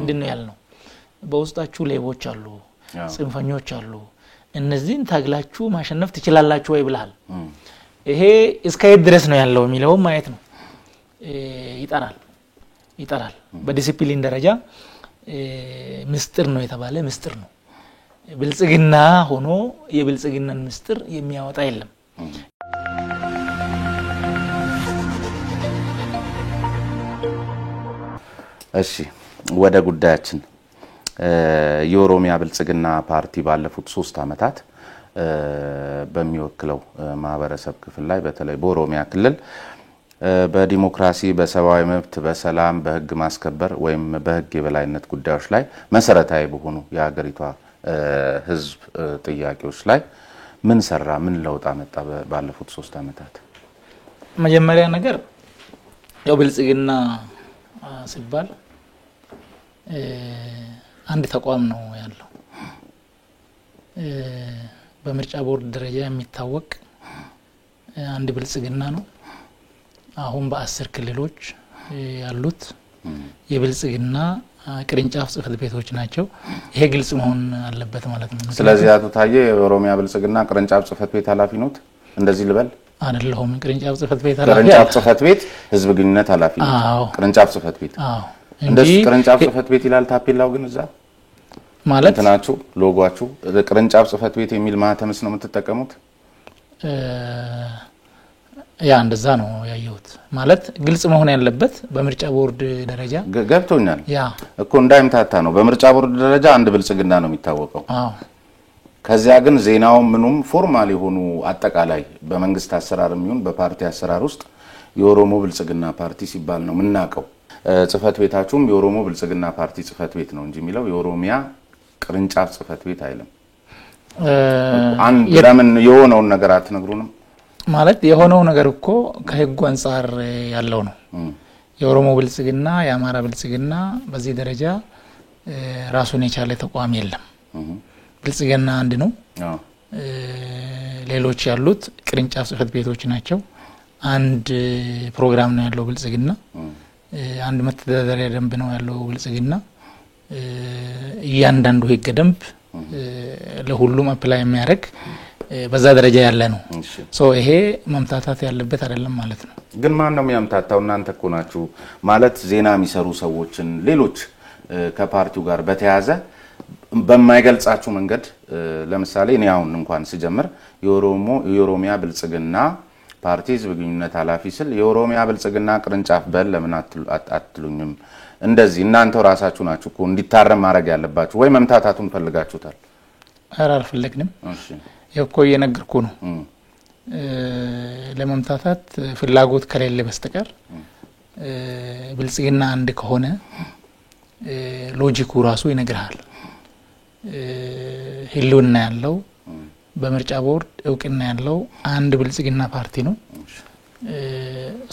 ምንድነው ያልነው በውስጣችሁ ሌቦች አሉ ጽንፈኞች አሉ እነዚህን ታግላችሁ ማሸነፍ ትችላላችሁ ወይ ብለሃል ይሄ እስከየት ድረስ ነው ያለው የሚለው ማየት ነው ይጣራል በዲሲፕሊን ደረጃ ምስጢር ነው የተባለ ምስጢር ነው ብልጽግና ሆኖ የብልጽግናን ምስጢር የሚያወጣ የለም እሺ ወደ ጉዳያችን የኦሮሚያ ብልጽግና ፓርቲ ባለፉት 3 አመታት በሚወክለው ማህበረሰብ ክፍል ላይ በተለይ በኦሮሚያ ክልል በዲሞክራሲ በሰብአዊ መብት በሰላም በህግ ማስከበር ወይም በህግ የበላይነት ጉዳዮች ላይ መሰረታዊ በሆኑ የሀገሪቷ ህዝብ ጥያቄዎች ላይ ምን ሰራ ምን ለውጥ አመጣ ባለፉት 3 አመታት መጀመሪያ ነገር ያው ብልጽግና ሲባል አንድ ተቋም ነው ያለው በምርጫ ቦርድ ደረጃ የሚታወቅ አንድ ብልጽግና ነው አሁን በ10 ክልሎች ያሉት የብልጽግና ቅርንጫፍ ጽፈት ቤቶች ናቸው ይሄ ግልጽ መሆን አለበት ማለት ነው ስለዚህ አቶ ታዬ የኦሮሚያ ብልጽግና ቅርንጫፍ ጽፈት ቤት ኃላፊ ነው እንደዚህ ልበል አይደለም ቅርንጫፍ ጽፈት ቤት ኃላፊ ቅርንጫፍ ጽፈት ቤት ህዝብ ግንኙነት ኃላፊ ነው ቅርንጫፍ ጽፈት ቤት እንደዚህ ቅርንጫፍ ጽፈት ቤት ይላል ታፔላው ግን እዛ ማለት እንትናችሁ ሎጎአችሁ ቅርንጫፍ ጽፈት ቤት የሚል ማህተምስ ነው የምትጠቀሙት ያ እንደዛ ነው ያየሁት ማለት ግልጽ መሆን ያለበት በምርጫ ቦርድ ደረጃ ገብቶኛል ያ እኮ እንዳይምታታ ነው በምርጫ ቦርድ ደረጃ አንድ ብልጽግና ነው የሚታወቀው ከዚያ ግን ዜናው ምኑም ፎርማል የሆኑ አጠቃላይ በመንግስት አሰራርም ይሁን በፓርቲ አሰራር ውስጥ የኦሮሞ ብልጽግና ፓርቲ ሲባል ነው ምናቀው ጽፈት ቤታችሁም የኦሮሞ ብልጽግና ፓርቲ ጽፈት ቤት ነው እንጂ የሚለው የኦሮሚያ ቅርንጫፍ ጽፈት ቤት አይደለም አንድ ለምን የሆነውን ነገር አትነግሩንም ማለት የሆነው ነገር እኮ ከህጉ አንፃር ያለው ነው የኦሮሞ ብልጽግና የአማራ ብልጽግና በዚህ ደረጃ ራሱን የቻለ ተቋም የለም ብልጽግና አንድ ነው ሌሎች ያሉት ቅርንጫፍ ጽፈት ቤቶች ናቸው አንድ ፕሮግራም ነው ያለው ብልጽግና አንድ መተዳደሪያ ደንብ ነው ያለው ብልጽግና እያንዳንዱ ህግ ደንብ ለሁሉም አፕላይ የሚያደርግ በዛ ደረጃ ያለ ነው ሶ ይሄ መምታታት ያለበት አይደለም ማለት ነው ግን ማን ነው የሚያምታታው እናንተ እኮ ናችሁ ማለት ዜና የሚሰሩ ሰዎችን ሌሎች ከፓርቲው ጋር በተያያዘ በማይገልጻችሁ መንገድ ለምሳሌ እኔ አሁን እንኳን ሲጀምር የኦሮሚያ ብልጽግና ፓርቲ ህዝብ ግንኙነት ኃላፊ ስል የኦሮሚያ ብልጽግና ቅርንጫፍ በል ለምን አትሉኝም እንደዚህ እናንተው ራሳችሁ ናችሁ እኮ እንዲታረም ማድረግ ያለባችሁ ወይ መምታታቱን ፈልጋችሁታል አልፈልግንም እሺ የኮ የነገርኩ ነው ለመምታታት ፍላጎት ከሌለ በስተቀር ብልጽግና አንድ ከሆነ ሎጂኩ ራሱ ይነግራል ህልውና ያለው በምርጫ ቦርድ እውቅና ያለው አንድ ብልጽግና ፓርቲ ነው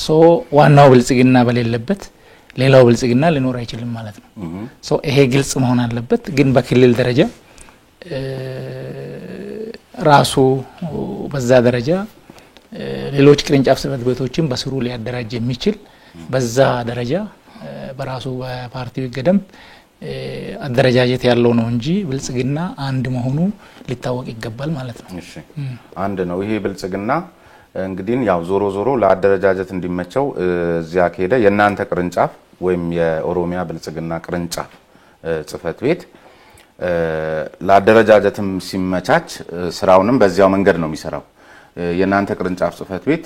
ሶ ዋናው ብልጽግና በሌለበት ሌላው ብልጽግና ሊኖር አይችልም ማለት ነው ሶ ይሄ ግልጽ መሆን አለበት ግን በክልል ደረጃ ራሱ በዛ ደረጃ ሌሎች ቅርንጫፍ ጽፈት ቤቶችን በስሩ ሊያደራጅ የሚችል በዛ ደረጃ በራሱ በፓርቲው ገደምብ አደረጃጀት ያለው ነው እንጂ ብልጽግና አንድ መሆኑ ሊታወቅ ይገባል ማለት ነው እሺ አንድ ነው ይሄ ብልጽግና እንግዲህ ያው ዞሮ ለአደረጃጀት እንዲመቸው እዚያ ከሄደ የናንተ ቅርንጫፍ ወይም የኦሮሚያ ብልጽግና ቅርንጫፍ ጽፈት ቤት ለአደረጃጀትም ሲመቻች ስራውንም በዚያው መንገድ ነው የሚሰራው የናንተ ቅርንጫፍ ጽፈት ቤት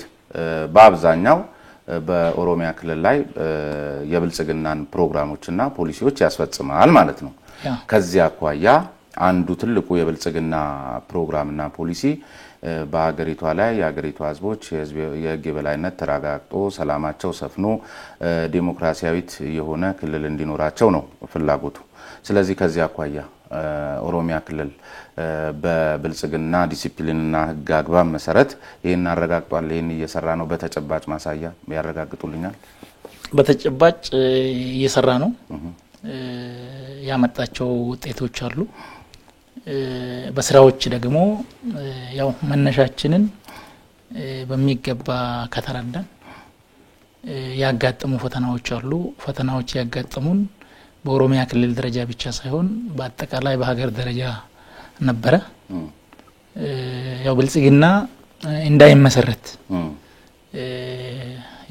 በአብዛኛው በኦሮሚያ ክልል ላይ የብልጽግናን ፕሮግራሞችና ፖሊሲዎች ያስፈጽማል ማለት ነው ከዚያ አኳያ አንዱ ትልቁ የብልጽግና ፕሮግራምና ፖሊሲ በአገሪቷ ላይ የአገሪቷ ህዝቦች የህግ የበላይነት ተረጋግጦ ሰላማቸው ሰፍኖ ዲሞክራሲያዊት የሆነ ክልል እንዲኖራቸው ነው ፍላጎቱ ስለዚህ ከዚያ አኳያ ኦሮሚያ ክልል በብልጽግና ዲሲፕሊንና ህግ አግባብ መሰረት ይሄን አረጋግጧል ይሄን እየሰራ ነው በተጨባጭ ማሳያ ያረጋግጡልኛል በተጨባጭ እየሰራ ነው ያመጣቸው ውጤቶች አሉ በስራዎች ደግሞ ያው መነሻችንን በሚገባ ከተረዳን ያጋጠሙ ፈተናዎች አሉ ፈተናዎች ያጋጠሙን በኦሮሚያ ክልል ደረጃ ብቻ ሳይሆን በአጠቃላይ በሀገር ደረጃ ነበረ። ያው ብልጽግና እንዳይመሰረት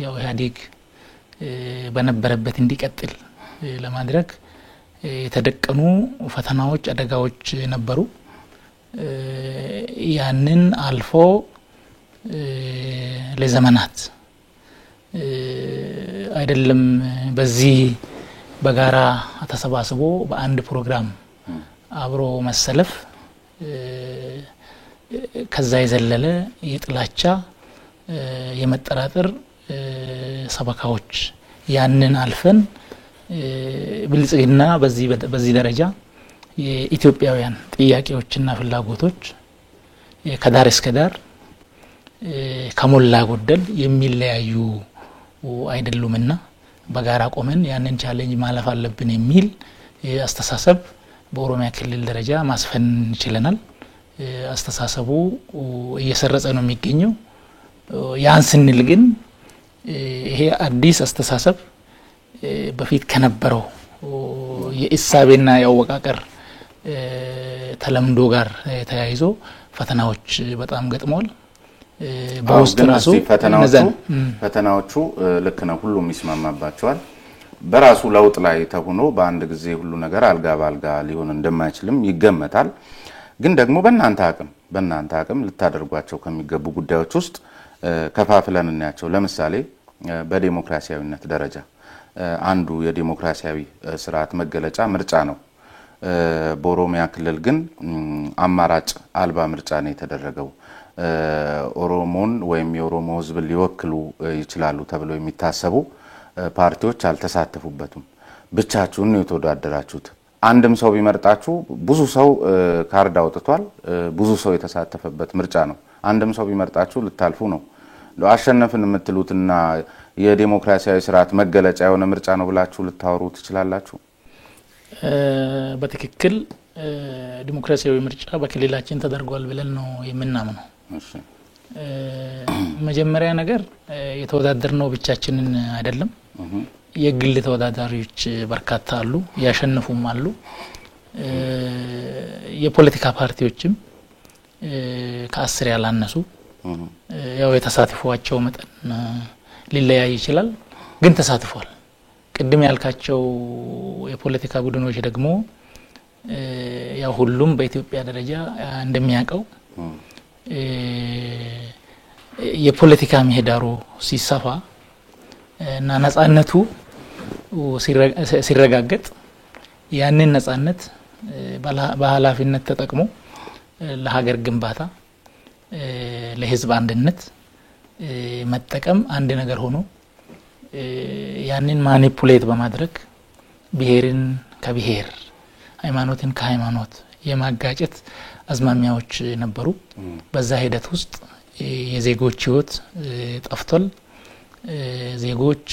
ያው ኢህአዴግ በነበረበት እንዲቀጥል ለማድረግ የተደቀኑ ፈተናዎች፣ አደጋዎች ነበሩ። ያንን አልፎ ለዘመናት አይደለም በዚህ በጋራ ተሰባስቦ በአንድ ፕሮግራም አብሮ መሰለፍ ከዛ የዘለለ የጥላቻ የመጠራጠር ሰበካዎች ያንን አልፈን ብልጽግና በዚህ ደረጃ የኢትዮጵያውያን ጥያቄዎችና ፍላጎቶች ከዳር እስከ ዳር ከሞላ ጎደል የሚለያዩ አይደሉምና በጋራ ቆመን ያንን ቻሌንጅ ማለፍ አለብን የሚል አስተሳሰብ በኦሮሚያ ክልል ደረጃ ማስፈን ይችላል። አስተሳሰቡ እየሰረጸ ነው የሚገኘው። ያን ስንል ግን ይሄ አዲስ አስተሳሰብ በፊት ከነበረው የኢሳቤና ያወቃቀር ተለምዶ ጋር ተያይዞ ፈተናዎች በጣም ገጥመዋል። በውስጥ ራሱ ፈተናዎቹ ልክ ነው፣ ሁሉም ይስማማባቸዋል። በራሱ ለውጥ ላይ ተሆኖ በአንድ ጊዜ ሁሉ ነገር አልጋ ባልጋ ሊሆን እንደማይችልም ይገመታል። ግን ደግሞ በእናንተ አቅም ልታደርጓቸው ከሚገቡ ጉዳዮች ውስጥ ከፋፍለን እናያቸው። ለምሳሌ በዲሞክራሲያዊነት ደረጃ አንዱ የዲሞክራሲያዊ ስርዓት መገለጫ ምርጫ ነው። በኦሮሚያ ክልል ግን አማራጭ አልባ ምርጫ ነው የተደረገው። ኦሮሞን ወይም የኦሮሞ ህዝብ ሊወክሉ ይችላሉ ተብለው የሚታሰቡ ፓርቲዎች አልተሳተፉበትም። ብቻችሁን ነው የተወዳደራችሁት። አንድም ሰው ቢመርጣችሁ ብዙ ሰው ካርድ አውጥቷል። ብዙ ሰው የተሳተፈበት ምርጫ ነው። አንድም ሰው ቢመርጣችሁ ልታልፉ ነው። አሸነፍን የምትሉትና የዲሞክራሲያዊ ስርዓት መገለጫ የሆነ ምርጫ ነው ብላችሁ ልታወሩ ትችላላችሁ? በትክክል ዲሞክራሲያዊ ምርጫ በክልላችን ተደርጓል ብለን ነው የምናምነው። እሺ፣ መጀመሪያ ነገር የተወዳደርነው ብቻችንን አይደለም። የግል ተወዳዳሪዎች በርካታ አሉ፣ ያሸነፉም አሉ። የፖለቲካ ፓርቲዎችም ከ10 ያላነሱ ያው የተሳትፏቸው መጠን ሊለያይ ይችላል፣ ግን ተሳትፏል። ቅድም ያልካቸው የፖለቲካ ቡድኖች ደግሞ ያው ሁሉም በኢትዮጵያ ደረጃ እንደሚያውቀው የፖለቲካ ምህዳሩ ሲሰፋ እና ነጻነቱ ሲረጋገጥ ያንን ነጻነት በኃላፊነት ተጠቅሞ ለሀገር ግንባታ ለህዝብ አንድነት መጠቀም አንድ ነገር ሆኖ ያንን ማኒፑሌት በማድረግ ብሔርን ከብሔር ሃይማኖትን ከሃይማኖት የማጋጨት አዝማሚያዎች ነበሩ። በዛ ሂደት ውስጥ የዜጎች ህይወት ጠፍቷል። ዜጎች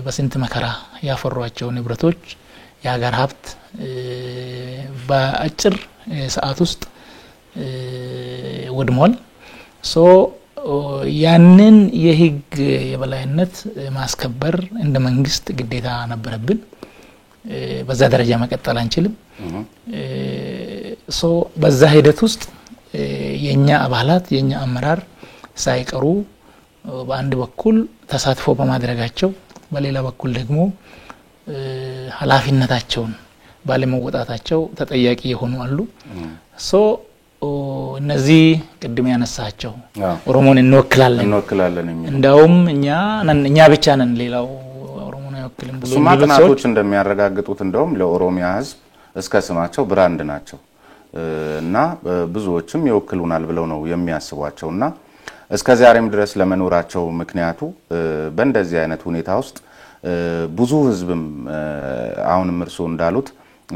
በስንት መከራ ያፈሯቸው ንብረቶች የሀገር ሀብት በአጭር ሰዓት ውስጥ ወድሟል። ያንን የህግ የበላይነት ማስከበር እንደ መንግስት ግዴታ ነበረብን። በዛ ደረጃ መቀጠል አንችልም። በዛ ሂደት ውስጥ የኛ አባላት የኛ አመራር ሳይቀሩ በአንድ በኩል ተሳትፎ በማድረጋቸው በሌላ በኩል ደግሞ ኃላፊነታቸውን ባለመወጣታቸው ተጠያቂ የሆኑ አሉ። እነዚህ ቅድም ያነሳቸው ኦሮሞን እንወክላለን እንደውም እኛ ብቻ ነን ሌላው ኦሮሞን አይወክልም ብሎ ጥናቶች እንደሚያረጋግጡት እንደውም ለኦሮሚያ ህዝብ እስከ ስማቸው ብራንድ ናቸው እና ብዙዎችም ይወክሉናል ብለው ነው የሚያስቧቸውና እስከ ዛሬም ድረስ ለመኖራቸው ምክንያቱ በእንደዚህ አይነት ሁኔታ ውስጥ ብዙ ህዝብም አሁንም እርሶ እንዳሉት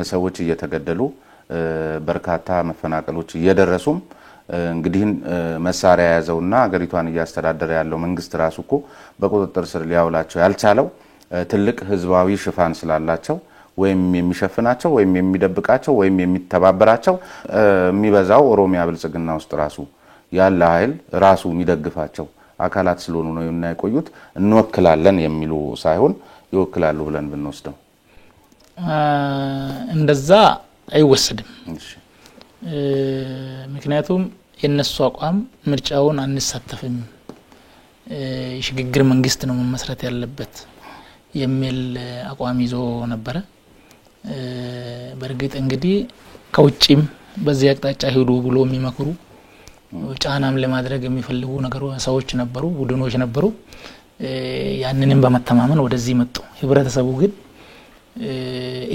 ሰዎች እየተገደሉ በርካታ መፈናቀሎች እየደረሱም እንግዲህ መሳሪያ ያዘውና ሀገሪቷን እያስተዳደረ ያለው መንግስት ራሱ እኮ በቁጥጥር ስር ሊያውላቸው ያልቻለው ትልቅ ህዝባዊ ሽፋን ስላላቸው ወይም የሚሸፍናቸው ወይም የሚደብቃቸው ወይም የሚተባበራቸው የሚበዛው ኦሮሚያ ብልጽግና ውስጥ ራሱ ያለ ኃይል ራሱ የሚደግፋቸው አካላት ስለሆኑ ነው እና የቆዩት እንወክላለን የሚሉ ሳይሆን ይወክላሉ ብለን ብንወስደው እንደዛ አይወሰድም። ምክንያቱም የነሱ አቋም ምርጫውን አንሳተፍም ሽግግር መንግስት ነው መመስረት ያለበት የሚል አቋም ይዞ ነበር። በርግጥ እንግዲህ ከውጪም በዚህ አቅጣጫ ሄዱ ብሎ የሚመክሩ ጫናም ለማድረግ የሚፈልጉ ሰዎች ነበሩ፣ ቡድኖች ነበሩ። ያንንም በመተማመን ወደዚህ መጡ። ህብረተሰቡ ግን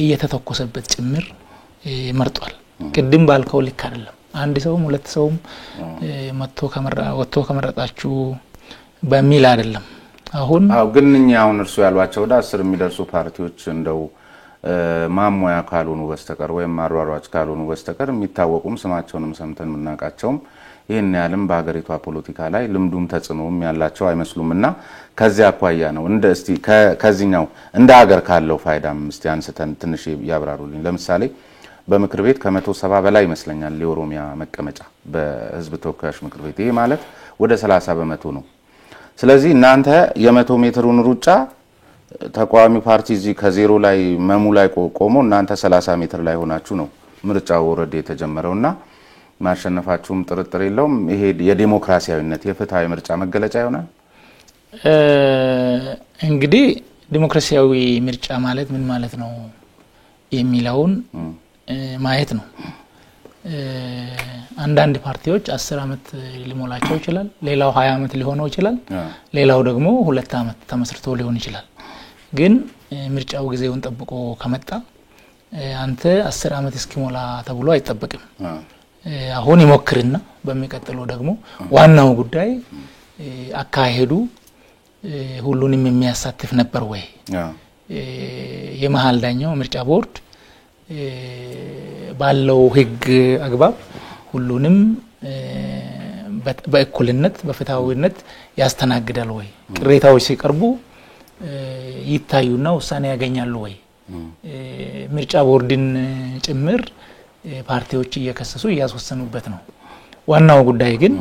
እየተተኮሰበት ጭምር መርጧል። ቅድም ባልከው ልክ አይደለም። አንድ ሰውም ሁለት ሰውም ወጥቶ ከመረጣችሁ በሚል አይደለም። አሁን ግን አሁን እርሱ ያሏቸው ወደ 10 የሚደርሱ ፓርቲዎች እንደው ማሞያ ካልሆኑ በስተቀር ወይም አሯሯጭ ካልሆኑ በስተቀር የሚታወቁም ስማቸውንም ሰምተን ምናቃቸውም ይሄን ያለም በሀገሪቷ ፖለቲካ ላይ ልምዱም ተጽኖም ያላቸው አይመስሉምና ከዚያ አኳያ ነው እስቲ ከዚህኛው እንደ ሀገር ካለው ፋይዳም እስቲ አንስተን ትንሽ ያብራሩልኝ። ለምሳሌ በምክር ቤት ከ170 በላይ ይመስለኛል የኦሮሚያ መቀመጫ በህዝብ ተወካዮች ምክር ቤት፣ ይሄ ማለት ወደ 30% ነው። ስለዚህ እናንተ የ100 ሜትሩን ሩጫ ተቋሚ ፓርቲ እዚህ ከዜሮ ላይ መሙ ላይ ቆሞ እናንተ 30 ሜትር ላይ ሆናችሁ ነው ምርጫው ወረደ የተጀመረውና ማሸነፋችሁም ጥርጥር የለውም። ይሄ የዲሞክራሲያዊነት የፍትሃዊ ምርጫ መገለጫ ይሆናል። እንግዲህ ዲሞክራሲያዊ ምርጫ ማለት ምን ማለት ነው የሚለውን ማየት ነው። አንዳንድ ፓርቲዎች 10 አመት ሊሞላቸው ይችላል፣ ሌላው 20 አመት ሊሆነው ይችላል፣ ሌላው ደግሞ 2 አመት ተመስርቶ ሊሆን ይችላል። ግን ምርጫው ጊዜውን ጠብቆ ከመጣ አንተ 10 አመት እስኪሞላ ተብሎ አይጠበቅም። አሁን ይሞክርና በሚቀጥለው ደግሞ ዋናው ጉዳይ አካሄዱ ሁሉንም የሚያሳትፍ ነበር ወይ? የመሃል ዳኛው ምርጫ ቦርድ ባለው ህግ አግባብ ሁሉንም በእኩልነት በፍትሃዊነት ያስተናግዳል ወይ? ቅሬታዎች ሲቀርቡ ይታዩና ውሳኔ ያገኛሉ ወይ? ምርጫ ቦርድን ጭምር ፓርቲዎች እየከሰሱ እያስወሰኑበት ነው። ዋናው ጉዳይ ግን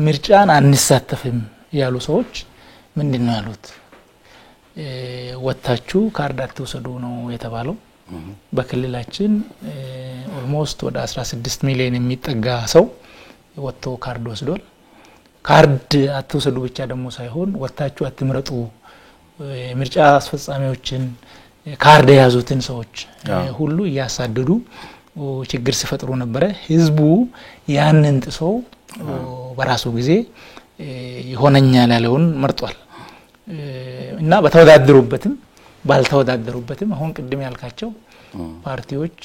ምርጫን አንሳተፍም ያሉ ሰዎች ምንድነው ያሉት? ወጣችሁ ካርድ አትወሰዱ ነው የተባለው። በክልላችን ኦልሞስት ወደ 16 ሚሊዮን የሚጠጋ ሰው ወጥቶ ካርድ ወስዷል። ካርድ አትወሰዱ ብቻ ደግሞ ሳይሆን ወጣችሁ አትምረጡ ምርጫ አስፈጻሚዎችን ካርድ ያዙትን ሰዎች ሁሉ ያሳደዱ ችግር ሲፈጥሩ ነበር። ህዝቡ ያንን ጥሶ በራሱ ጊዜ ይሆነኛል ያለውን መርጧል እና በተወዳደሩበትም ባልተወዳደሩበትም አሁን ቅድም ያልካቸው ፓርቲዎች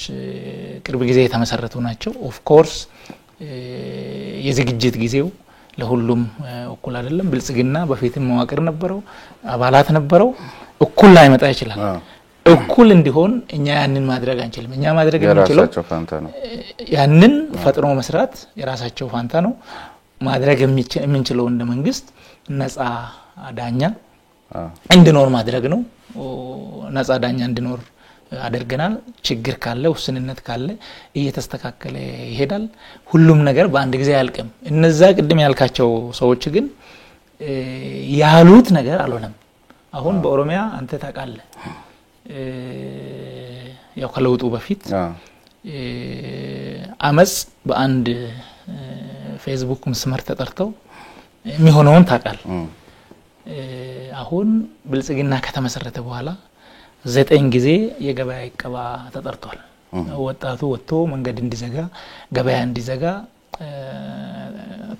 ቅርብ ጊዜ የተመሰረቱ ናቸው። ኦፍ ኮርስ የዝግጅት ጊዜው ለሁሉም እኩል አይደለም። ብልጽግና በፊትም መዋቅር ነበረው፣ አባላት ነበረው፣ እኩል ላይመጣ ይችላል። እኩል እንዲሆን እኛ ያንን ማድረግ አንችልም። እኛ ማድረግ የምንችለው ያንን ፈጥኖ መስራት የራሳቸው ፋንታ ነው። ማድረግ የምንችለው እንደ መንግስት ነፃ ዳኛ እንዲኖር ማድረግ ነው። ነፃ ዳኛ እንዲኖር አድርገናል። ችግር ካለ ውስንነት ካለ እየተስተካከለ ይሄዳል። ሁሉም ነገር በአንድ ጊዜ አያልቅም። እነዛ ቅድም ያልካቸው ሰዎች ግን ያሉት ነገር አልሆነም። አሁን በኦሮሚያ አንተ ታውቃለህ ያው ከለውጡ በፊት አመጽ በአንድ ፌስቡክ መስመር ተጠርተው የሚሆነውን ታውቃለህ። አሁን ብልጽግና ከተመሰረተ በኋላ 9 ጊዜ የገበያ ይቀባ ተጠርቷል። ወጣቱ ወጥቶ መንገድ እንዲዘጋ ገበያ እንዲዘጋ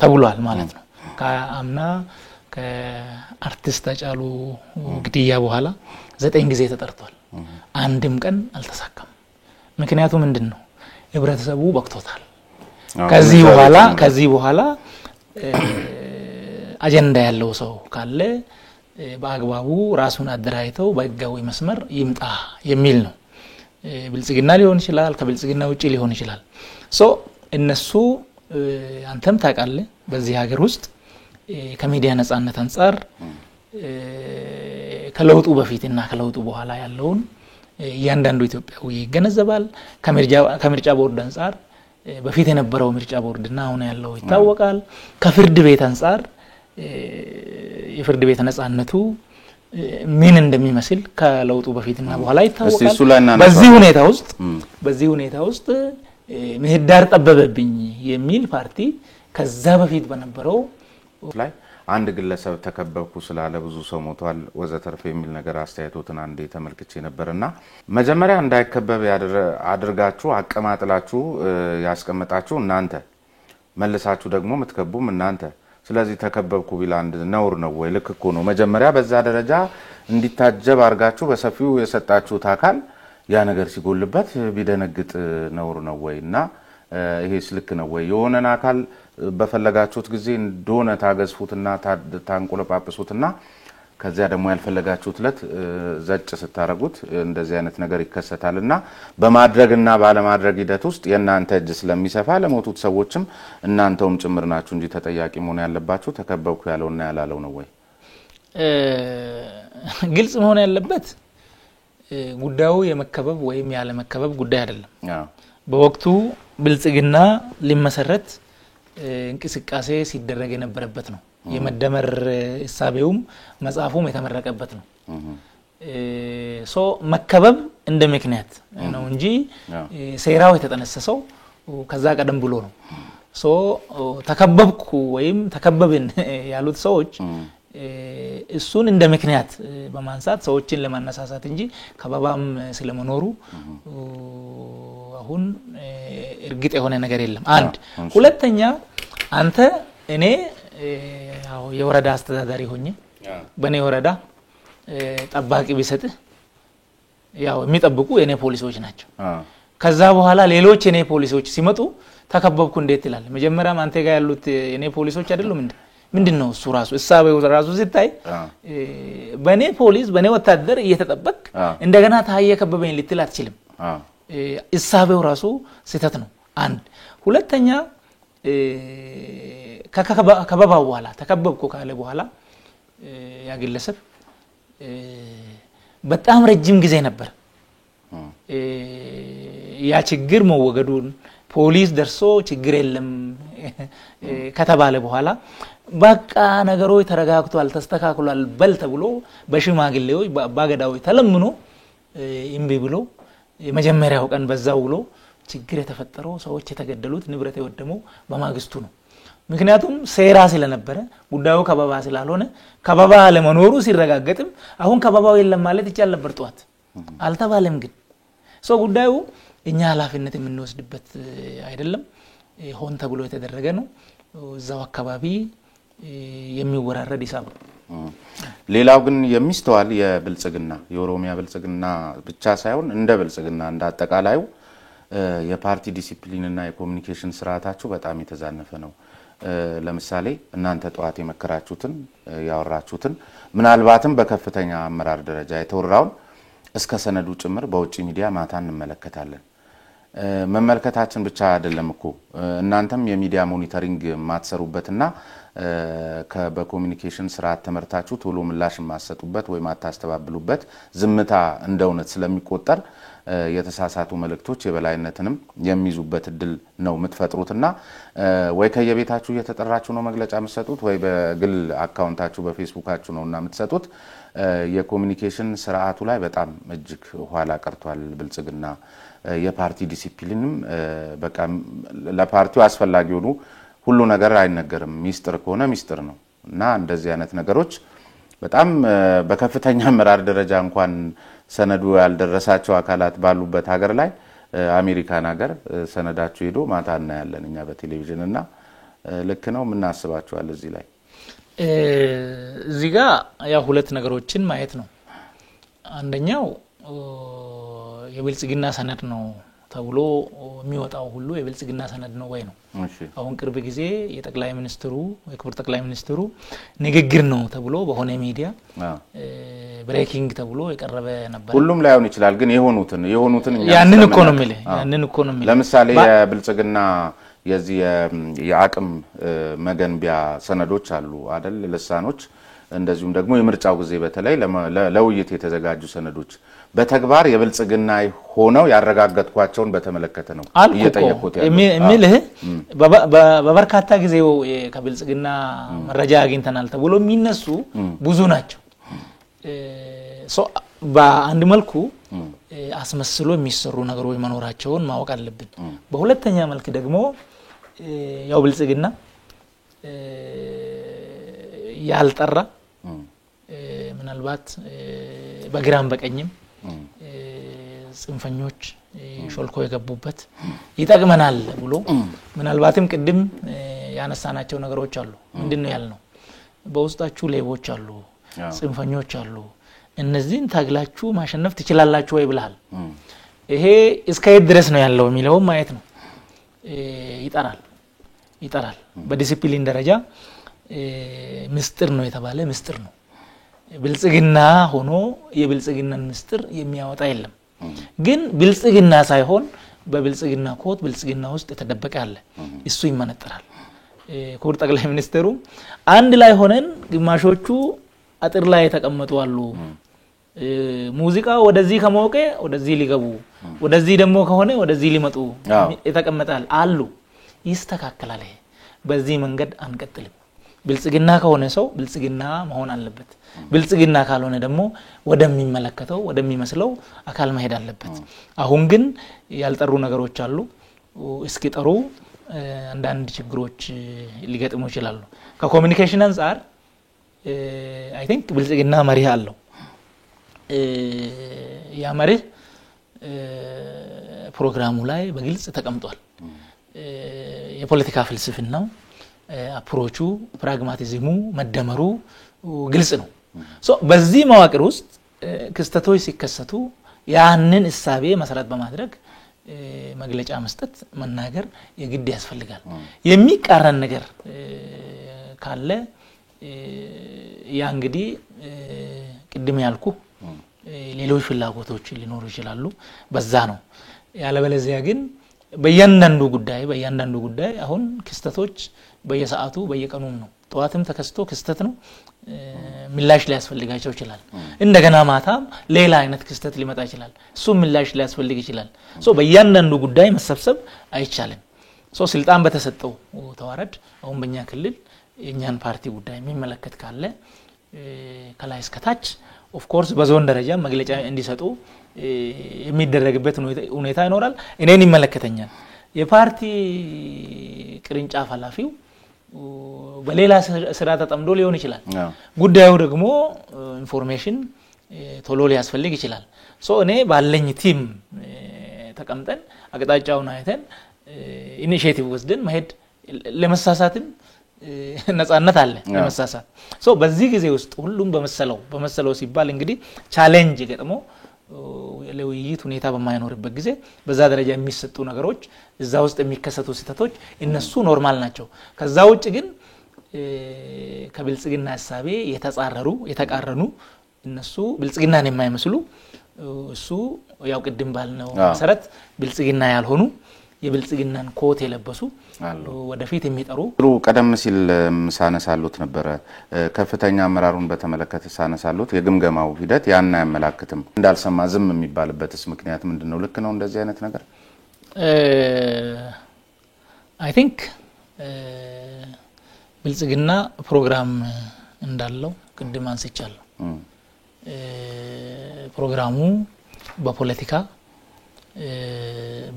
ተብሏል ማለት ነው። ከአምና ከአርቲስት አጫሉ ግድያ በኋላ 9 ጊዜ ተጠርቷል። አንድም ቀን አልተሳካም። ምክንያቱ ምንድነው? ህብረተሰቡ በቅቶታል። ከዚህ በኋላ አጀንዳ ያለው ሰው ካለ በአግባቡ ራሱን አደራጅተው በህጋዊ መስመር ይምጣ የሚል ነው። ብልጽግና ሊሆን ይችላል፣ ከብልጽግና ውጪ ሊሆን ይችላል። እነሱ አንተም ታውቃለህ በዚህ ሀገር ውስጥ ከሚዲያ ነጻነት አንፃር ከለውጡ በፊትና ከለውጡ በኋላ ያለውን እያንዳንዱ ኢትዮጵያዊ ይገነዘባል። ከምርጫ ቦርድ አንፃር በፊት የነበረው ምርጫ ቦርድና አሁን ያለው ይታወቃል። ከፍርድ ቤት አንፃር የፍርድ ቤት ነጻነቱ ምን እንደሚመስል ከለውጡ በፊትና በኋላ ይታወቃል በዚህ ሁኔታ ውስጥ ምህዳር ጠበበብኝ የሚል ፓርቲ ከዛ በፊት በነበረው ላይ አንድ ግለሰብ ተከበብኩ ስላለ ብዙ ሰው ሞቷል ወዘተርፈ የሚል ነገር አስተያየቶትን አንዴ ተመልክቼ ነበርና መጀመሪያ እንዳይከበብ አድርጋችሁ አቀማጥላችሁ ያስቀመጣችሁ እናንተ መልሳችሁ ደግሞ ምትከቡም እናንተ ስለዚህ ተከበብኩ ቢል አንድ ነውር ነው ወይ ልክ እኮ ነው መጀመሪያ በዛ ደረጃ እንዲታጀብ አርጋችሁ በሰፊው የሰጣችሁት አካል ያ ነገር ሲጎልበት ቢደነግጥ ነውር ነው ወይና ይሄስ ልክ ነው ወይ የሆነን አካል በፈለጋችሁት ጊዜ እንደሆነ ታገዝፉትና ታንቆለጳጵሱትና ከዚያ ደግሞ ያልፈለጋችሁት ለት ዘጭ ስታረጉት እንደዚህ አይነት ነገር ይከሰታልና በማድረግና ባለማድረግ ሂደት ውስጥ የናንተ እጅ ስለሚሰፋ ለሞቱት ሰዎችም እናንተውም ጭምር ናችሁ እንጂ ተጠያቂ መሆን ያለባችሁ ተከበብኩ ያለውና ያላለው ነው ወይ ግልጽ መሆን ያለበት ጉዳዩ የመከበብ ወይም ያለ መከበብ ጉዳይ አይደለም በወቅቱ ብልጽግና ሊመሰረት እንቅስቃሴ ሲደረግ የነበረበት ነው የመደመር እሳቤውም መጻፉም የተመረቀበት ነው ሶ መከበብ እንደ ምክንያት ነው እንጂ ሴራው የተጠነሰሰው ከዛ ቀደም ብሎ ነው ሶ ተከበብኩ ወይም ተከበብን ያሉት ሰዎች እሱን እንደ ምክንያት በማንሳት ሰዎችን ለማነሳሳት እንጂ ከበባም ስለመኖሩ አሁን እርግጥ የሆነ ነገር የለም አንድ ሁለተኛ አንተ እኔ ያው የወረዳ አስተዳዳሪ ሆኜ በኔ ወረዳ ጠባቂ ቢሰጥ ያው የሚጠብቁ የኔ ፖሊሶች ናቸው ከዛ በኋላ ሌሎች የኔ ፖሊሶች ሲመጡ ተከበብኩ እንዴት ይላል መጀመሪያም አንተ ጋር ያሉት የኔ ፖሊሶች አይደሉም ምንድነው እሱ ራሱ እሳቤው ራሱ ሲታይ በኔ ፖሊስ በኔ ወታደር እየተጠበቅ እንደገና ታየ ከበበኝ ልትል አትችልም እሳቤው ራሱ ሲተት ነው አንድ ሁለተኛ ከበባው በኋላ ተከበብኩ ካለ በኋላ ያግለሰብ በጣም ረጅም ጊዜ ነበር ያ ችግር መወገዱን ፖሊስ ደርሶ ችግር የለም ከተባለ በኋላ በቃ ነገሮች ተረጋግቷል ተስተካክሏል በል ተብሎ በሽማግሌዎች በአባገዳዎች ተለምኖ እምቢ ብሎ የመጀመሪያው ቀን በዛው ብሎ ችግር የተፈጠረው ሰዎች የተገደሉት ንብረት የወደመው በማግስቱ ነው ምክንያቱም ሴራ ስለነበረ ጉዳዩ ከበባ ስላልሆነ ከበባ ለመኖሩ ሲረጋገጥም አሁን ከበባው የለም ማለት ይቻል ነበር ጧት አልተባለም ግን ሰው ጉዳዩ እኛ ኃላፊነት የምንወስድበት አይደለም ሆን ተብሎ የተደረገ ነው እዛው አካባቢ የሚወራረድ ሂሳብ ሌላው ግን የሚስተዋል የብልጽግና የኦሮሚያ ብልጽግና ብቻ ሳይሆን እንደ ብልጽግና እንደ አጠቃላዩ የፓርቲ ዲሲፕሊን እና የኮሙኒኬሽን ስርዓታችሁ በጣም የተዛነፈ ነው ለምሳሌ እናንተ ጧት የመከራችሁትን ያወራችሁትን ምናልባትም በከፍተኛ አመራር ደረጃ የተወራውን እስከ ሰነዱ ጭምር በውጪ ሚዲያ ማታ እንመለከታለን መመልከታችን ብቻ አይደለም እኮ እናንተም የሚዲያ ሞኒተሪንግ ማትሰሩበትና በኮሙኒኬሽን ስርዓት ተመርታችሁ ቶሎ ምላሽ ማሰጡበት ወይ ማታስተባብሉበት ዝምታ እንደውነት ስለሚቆጠር የተሳሳቱ መልእክቶች የበላይነትንም የሚይዙበት እድል ነው የምትፈጥሩትና ወይ ከየቤታችሁ እየተጠራችሁ ነው መግለጫ የምትሰጡት ወይ በግል አካውንታችሁ በፌስቡካችሁ ነውና የምትሰጡት የኮሙኒኬሽን ስርዓቱ ላይ በጣም እጅግ ኋላ ቀርቷል ብልጽግና የፓርቲ ዲሲፕሊንም በቃ ለፓርቲው አስፈላጊ ሆኖ ሁሉ ነገር አይነገርም ሚስጥር ከሆነ ሚስጥር ነው እና እንደዚህ አይነት ነገሮች በጣም በከፍተኛ አመራር ደረጃ እንኳን ሰነዱ ያልደረሳቸው አካላት ባሉበት ሀገር ላይ አሜሪካን ሀገር ሰነዳችሁ ሄዶ ማታ እናያለን እኛ በቴሌቪዥን እና ልክ ነው ምን አስባችኋል እዚህ ላይ እዚህ ጋር ያው ሁለት ነገሮችን ማየት ነው አንደኛው የብልጽግና ሰነድ ነው ተብሎ የሚወጣው ሁሉ የብልጽግና ሰነድ ነው ወይ ነው አሁን ቅርብ ጊዜ የጠቅላይ ሚኒስትሩ የክቡር ጠቅላይ ሚኒስትሩ ንግግር ነው ተብሎ በሆነ ሚዲያ ብሬኪንግ ተብሎ የቀረበ ነበር ሁሉም ላይሆን ይችላል ግን የሆኑትን ያንን እኮ ነው የሚል ለምሳሌ የብልጽግና የዚህ የአቅም መገንቢያ ሰነዶች አሉ አይደል ለሳኖች እንደዚሁም ደግሞ የምርጫው ጊዜ በተለይ ለውይይት የተዘጋጁ ሰነዶች በተግባር የብልጽግና ሆነው ያረጋግጥኳቸውን በተመለከተ ነው እየጠየቁት ያለው የሚልህ በበርካታ ጊዜው ከብልጽግና መረጃ አግኝተናል ተብሎ የሚነሱ ብዙ ናቸው በአንድ መልኩ አስመስሎ የሚሰሩ ነገሮች መኖራቸውን ማወቅ አለብን። በሁለተኛ መልክ ደግሞ ያው ብልጽግና ያልጠራ ምናልባት በግራም በቀኝም ጽንፈኞች ሾልኮ የገቡበት ይጠቅመናል ብሎ ምናልባትም ቅድም ያነሳናቸው ነገሮች አሉ። ምንድነው ያልነው? በውስጣችሁ ሌቦች አሉ፣ ጽንፈኞች አሉ፣ እነዚህን ታግላችሁ ማሸነፍ ትችላላችሁ ወይ ብለሃል። ይሄ እስከ የት ድረስ ነው ያለው የሚለው ማየት ነው። ይጠራል በዲሲፕሊን ደረጃ ምስጢር ነው የተባለ ምስጢር ነው። ብልጽግና ሆኖ የብልጽግናን ምስጢር የሚያወጣ የለም። ግን ብልጽግና ሳይሆን በብልጽግና ኮት ብልጽግና ውስጥ የተደበቀ አለ። እሱ ይመነጠራል። ክቡር ጠቅላይ ሚኒስትሩ አንድ ላይ ሆነን ግማሾቹ አጥር ላይ ተቀመጡ አሉ። ሙዚቃ ወደዚህ ከመወቀ ወደዚህ ሊገቡ ወደዚህ ደግሞ ከሆነ ወደዚህ ሊመጡ የተቀመጣል አሉ። ይስተካከላል። በዚህ መንገድ አንቀጥልም። ብልጽግና ከሆነ ሰው ብልጽግና መሆን አለበት። ብልጽግና ካልሆነ ደግሞ ወደሚመለከተው ወደሚመስለው አካል መሄድ አለበት። አሁን ግን ያልጠሩ ነገሮች አሉ። እስኪጠሩ አንዳንድ ችግሮች ሊገጥሙ ይችላሉ። ከኮሙኒኬሽን አንፃር አይ ቲንክ ብልጽግና መሪህ አለው። ያ መሪህ ፕሮግራሙ ላይ በግልጽ ተቀምጧል። የፖለቲካ ፍልስፍናው አፕሮቹ ፕራግማቲዝሙ መደመሩ ግልጽ ነው። በዚህ መዋቅር ውስጥ ክስተቶች ሲከሰቱ ያንን እሳቤ መሰረት በማድረግ መግለጫ መስጠት መናገር የግድ ያስፈልጋል። የሚቃረን ነገር ካለ ያ እንግዲህ ቅድም ያልኩ ሌሎች ፍላጎቶች ሊኖሩ ይችላሉ። በዛ ነው። ያለበለዚያ ግን በእያንዳንዱ ጉዳይ አሁን ክስተቶች በየሰዓቱ በየቀኑም ነው። ጠዋትም ተከስቶ ክስተት ነው፣ ምላሽ ሊያስፈልጋቸው ይችላል። እንደገና ማታም ሌላ አይነት ክስተት ሊመጣ ይችላል፣ እሱ ምላሽ ሊያስፈልግ ይችላል። በእያንዳንዱ ጉዳይ መሰብሰብ አይቻልም። ስልጣን በተሰጠው ተዋረድ አሁን በእኛ ክልል የኛን ፓርቲ ጉዳይ የሚመለከት ካለ ከላይ እስከ ታች ኦፍ ኮርስ በዞን ደረጃ መግለጫ እንዲሰጡ የሚደረግበት ሁኔታ ይኖራል። እኔን ይመለከተኛል። የፓርቲ ቅርንጫፍ ኃላፊው በሌላ ስራ ተጠምዶ ሊሆን ይችላል። ጉዳዩ ደግሞ ኢንፎርሜሽን ቶሎ ሊያስፈልግ ይችላል። እኔ ባለኝ ቲም ተቀምጠን አቅጣጫውን አይተን ኢኒሺዬቲቭ ወስደን መሄድ ለመሳሳትም ነፃነት አለ ለመሳሳት። በዚህ ጊዜ ውስጥ ሁሉም በመሰለው ሲባል እንግዲህ ቻሌንጅ ገጥሞ ለውይይት ሁኔታ በማይኖርበት ጊዜ በዛ ደረጃ የሚሰጡ ነገሮች እዛ ውስጥ የሚከሰቱ ስህተቶች እነሱ ኖርማል ናቸው። ከዛ ውጭ ግን ከብልጽግና ሐሳቤ የተቃረኑ እነሱ ብልጽግናን የማይመስሉ እሱ ያው ቅድም ባልነው መሰረት ብልጽግና ያልሆኑ የብልጽግናን ኮት የለበሱ ወደፊት የሚጠሩ ቀደም ሲል ሳነሳሉት ነበር። ከፍተኛ አመራሩን በተመለከተ ሳነሳሉት የግምገማው ሂደት ያን ያመላክትም እንዳልሰማ ዝም የሚባልበትስ ምክንያት ምንድነው? ልክ ነው እንደዚህ አይነት ነገር? አይ ቲንክ ብልጽግና ፕሮግራም እንዳለው ቅድም አንስቻለሁ። ፕሮግራሙ በፖለቲካ